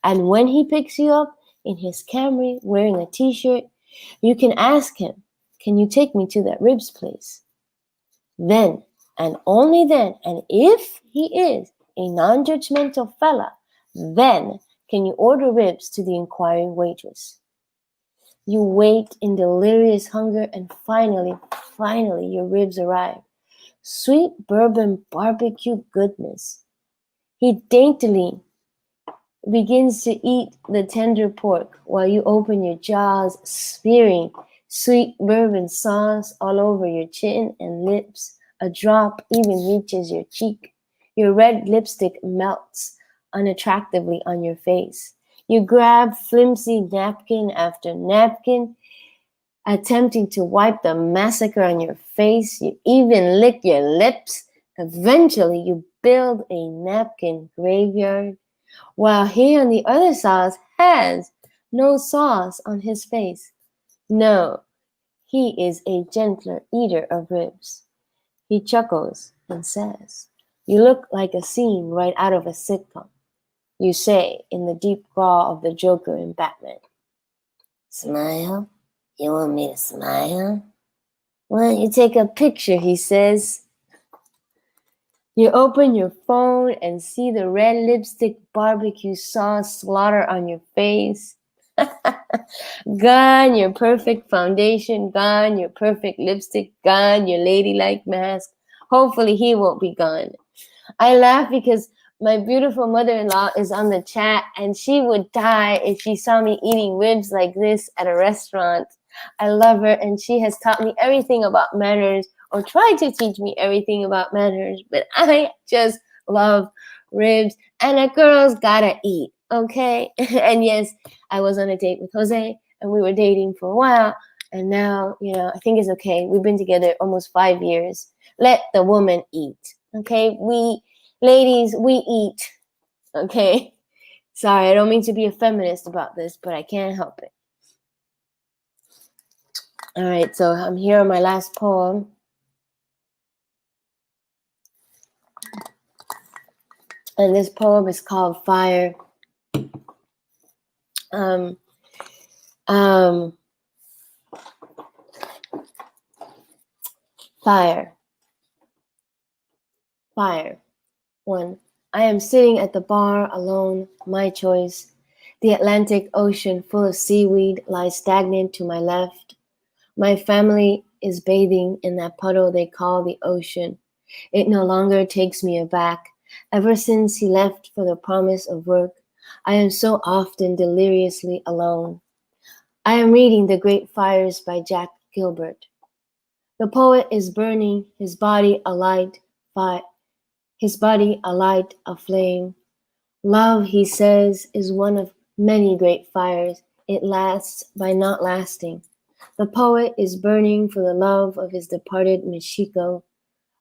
and when he picks you up in his Camry wearing a t-shirt, you can ask him, can you take me to that ribs place? Then, and only then, and if he is a non-judgmental fella, then can you order ribs to the inquiring waitress. You wait in delirious hunger, and finally, your ribs arrive. Sweet bourbon barbecue goodness. He daintily begins to eat the tender pork while you open your jaws, smearing sweet bourbon sauce all over your chin and lips. A drop even reaches your cheek. Your red lipstick melts unattractively on your face. You grab flimsy napkin after napkin, attempting to wipe the massacre on your face. You even lick your lips. Eventually, you build a napkin graveyard, while he on the other side has no sauce on his face. No, he is a gentler eater of ribs. He chuckles and says, "You look like a scene right out of a sitcom." You say in the deep growl of the Joker in Batman. "Smile? You want me to smile? Why don't you take a picture?" he says. You open your phone and see the red lipstick barbecue sauce slaughter on your face. Gone your perfect foundation, gone your perfect lipstick, gone your ladylike mask. Hopefully he won't be gone. I laugh because my beautiful mother-in-law is on the chat, and she would die if she saw me eating ribs like this at a restaurant. I love her, and she has taught me everything about manners, or tried to teach me everything about manners, but I just love ribs, and a girl's gotta eat, okay? And yes, I was on a date with Jose, and we were dating for a while, and now, I think it's okay. We've been together almost 5 years. Let the woman eat, okay? Ladies, we eat, okay? Sorry, I don't mean to be a feminist about this, but I can't help it. All right, so I'm here on my last poem. And this poem is called Fire. Fire. Fire. 1. I am sitting at the bar alone, my choice. The Atlantic Ocean full of seaweed lies stagnant to my left. My family is bathing in that puddle they call the ocean. It no longer takes me aback. Ever since he left for the promise of work, I am so often deliriously alone. I am reading The Great Fires by Jack Gilbert. The poet is burning, his body alight, aflame. Love, he says, is one of many great fires. It lasts by not lasting. The poet is burning for the love of his departed Michiko.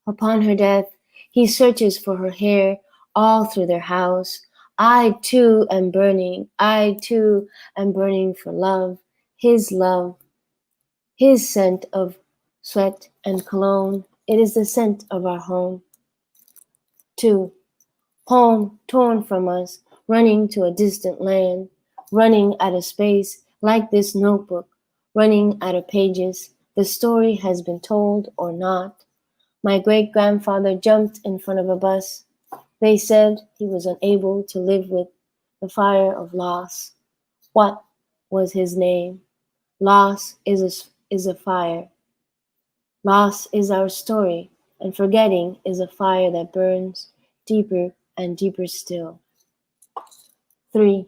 Upon her death, he searches for her hair all through their house. I too am burning. I too am burning for love, his scent of sweat and cologne. It is the scent of our home. 2. Home torn from us, running to a distant land, running out of space like this notebook, running out of pages. The story has been told or not. My great-grandfather jumped in front of a bus. They said he was unable to live with the fire of loss. What was his name? Loss is a fire. Loss is our story, and forgetting is a fire that burns deeper and deeper still. 3.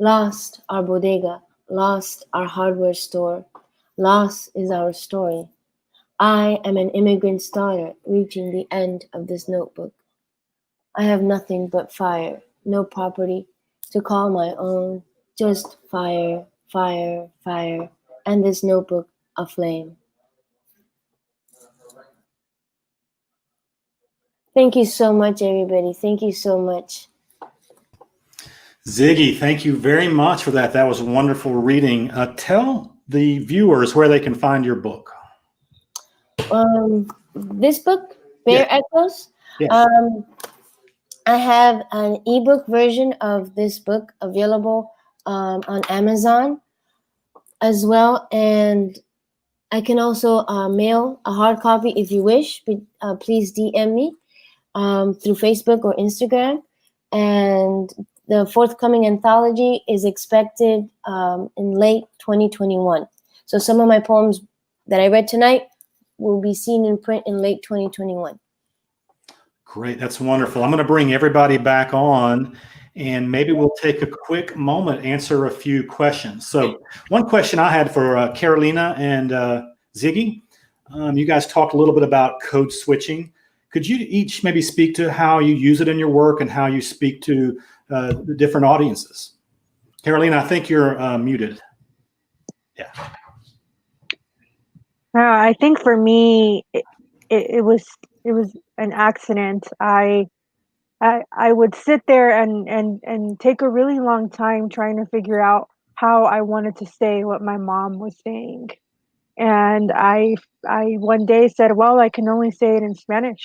Lost our bodega, lost our hardware store. Loss is our story. I am an immigrant's daughter reaching the end of this notebook. I have nothing but fire, no property to call my own, just fire, fire, fire, and this notebook aflame. Thank you so much, everybody. Thank you so much.
Ziggy, thank you very much for that. That was a wonderful reading. Tell the viewers where they can find your book.
This book, Bear Echoes.
Yes.
I have an ebook version of this book available on Amazon as well, and I can also mail a hard copy if you wish, but please DM me through Facebook or Instagram. And the forthcoming anthology is expected in late 2021. So some of my poems that I read tonight will be seen in print in late 2021.
Great. That's wonderful. I'm going to bring everybody back on, and maybe we'll take a quick moment, answer a few questions. So one question I had for Carolina and Ziggy, you guys talked a little bit about code switching. Could you each maybe speak to how you use it in your work and how you speak to the different audiences? Carolina, I think you're muted. Yeah.
I think for me, it was an accident. I would sit there and take a really long time trying to figure out how I wanted to say what my mom was saying. And I one day said, well, I can only say it in Spanish.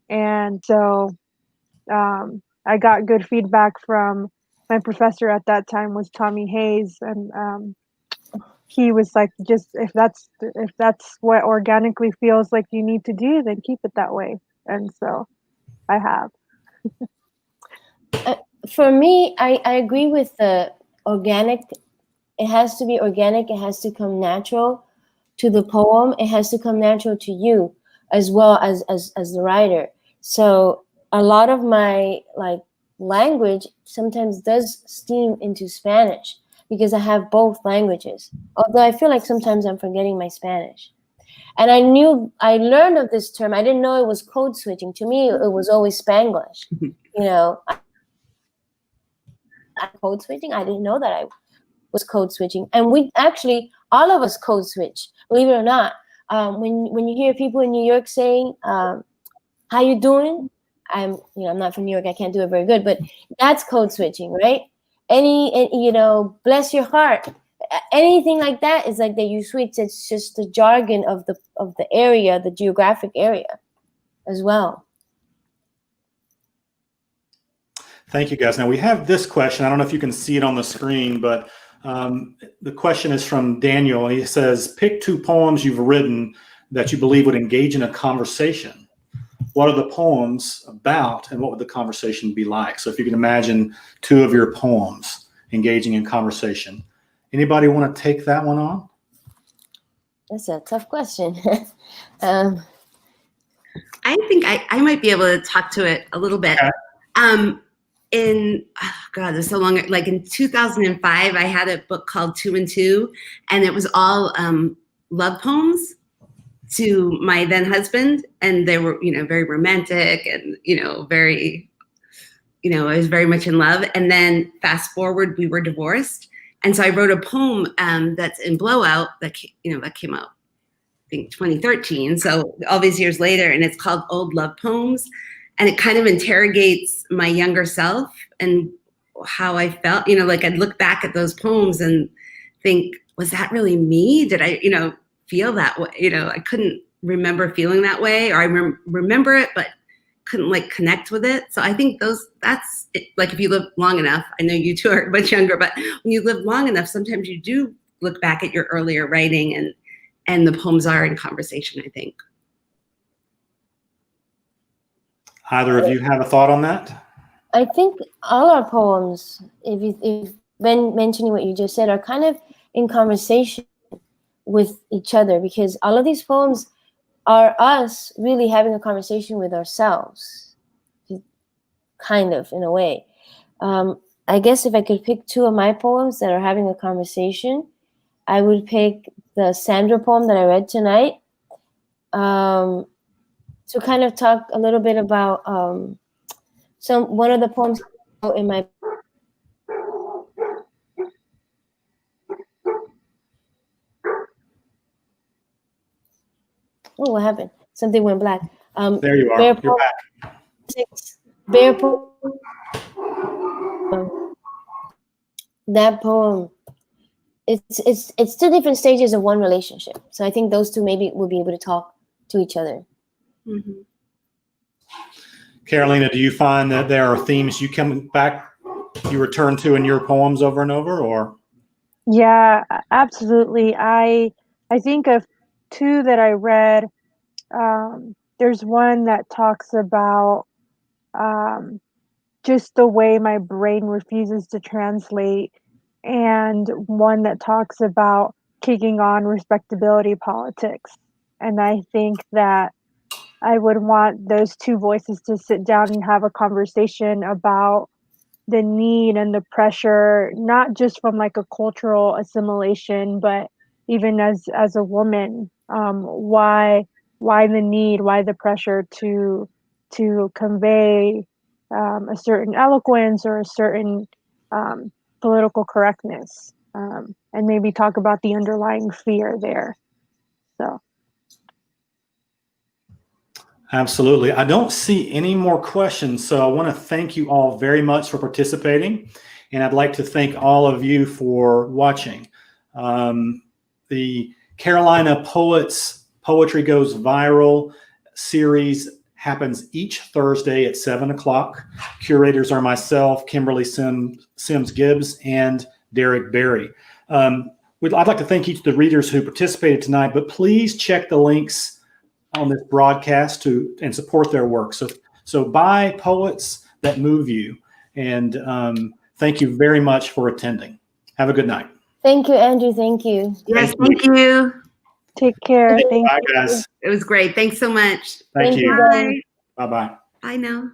And so I got good feedback from my professor at that time was Tommy Hayes. And he was like, just if that's what organically feels like you need to do, then keep it that way. And so I have.
For me, I agree with the organic. It has to be organic. It has to come natural to the poem. It has to come natural to you as well as the writer. So a lot of my language sometimes does steam into Spanish because I have both languages. Although I feel like sometimes I'm forgetting my Spanish. And I learned of this term. I didn't know it was code switching. To me, it was always Spanglish. Code switching. I didn't know that I was code switching. And we actually, all of us code switch, believe it or not. When you hear people in New York saying, how you doing? I'm not from New York. I can't do it very good, but that's code switching, right? Bless your heart. Anything like that is like that you switch. It's just the jargon of the area, the geographic area as well.
Thank you, guys. Now we have this question. I don't know if you can see it on the screen, but the question is from Daniel. He says, pick 2 poems you've written that you believe would engage in a conversation. What are the poems about, and what would the conversation be like? So if you can imagine 2 of your poems engaging in conversation. Anybody want to take that one on?
That's a tough question.
I think I might be able to talk to it a little bit. Okay. It's so long. Like in 2005, I had a book called 2 and 2, and it was all love poems to my then husband, and they were, very romantic and, very, I was very much in love. And then fast forward, we were divorced. And so I wrote a poem that's in Blowout that came out, I think 2013. So all these years later, and it's called Old Love Poems. And it kind of interrogates my younger self and how I felt, I'd look back at those poems and think, was that really me? Did I, feel that way? I couldn't remember feeling that way, or I remember it, but couldn't connect with it. So I think that's it. Like if you live long enough, I know you two are much younger, but when you live long enough, sometimes you do look back at your earlier writing and the poems are in conversation, I think.
Either of you have a thought on that?
I think all our poems, if Ben mentioning what you just said, are kind of in conversation with each other, because all of these poems are us really having a conversation with ourselves, kind of, in a way. I guess if I could pick 2 of my poems that are having a conversation, I would pick the Sandra poem that I read tonight, to kind of talk a little bit about one of the poems in my Oh, what happened? Something went black.
There you are. You're back.
Bear poem. That poem. It's 2 different stages of one relationship. So I think those 2 maybe will be able to talk to each other. Mm-hmm.
Carolina, do you find that there are themes you return to in your poems over and over, or?
Yeah, absolutely. I think two that I read. There's one that talks about just the way my brain refuses to translate, and one that talks about kicking on respectability politics. And I think that I would want those two voices to sit down and have a conversation about the need and the pressure, not just from like a cultural assimilation, but even as a woman, why the need, why the pressure to convey a certain eloquence or a certain political correctness, and maybe talk about the underlying fear there. So.
Absolutely. I don't see any more questions, so I want to thank you all very much for participating, and I'd like to thank all of you for watching. The Carolina Poets Poetry Goes Viral series happens each Thursday at 7 o'clock. Curators are myself, Kimberly Sims Gibbs, and Derek Berry. I'd like to thank each of the readers who participated tonight, but please check the links on this broadcast and support their work. So buy poets that move you. And thank you very much for attending. Have a good night.
Thank you, Andrew. Thank you.
Yes, thank you.
Take care. Thank
Bye,
you.
guys.
It was great. Thanks so much.
Thank you.
guys.
Bye-bye.
Bye now.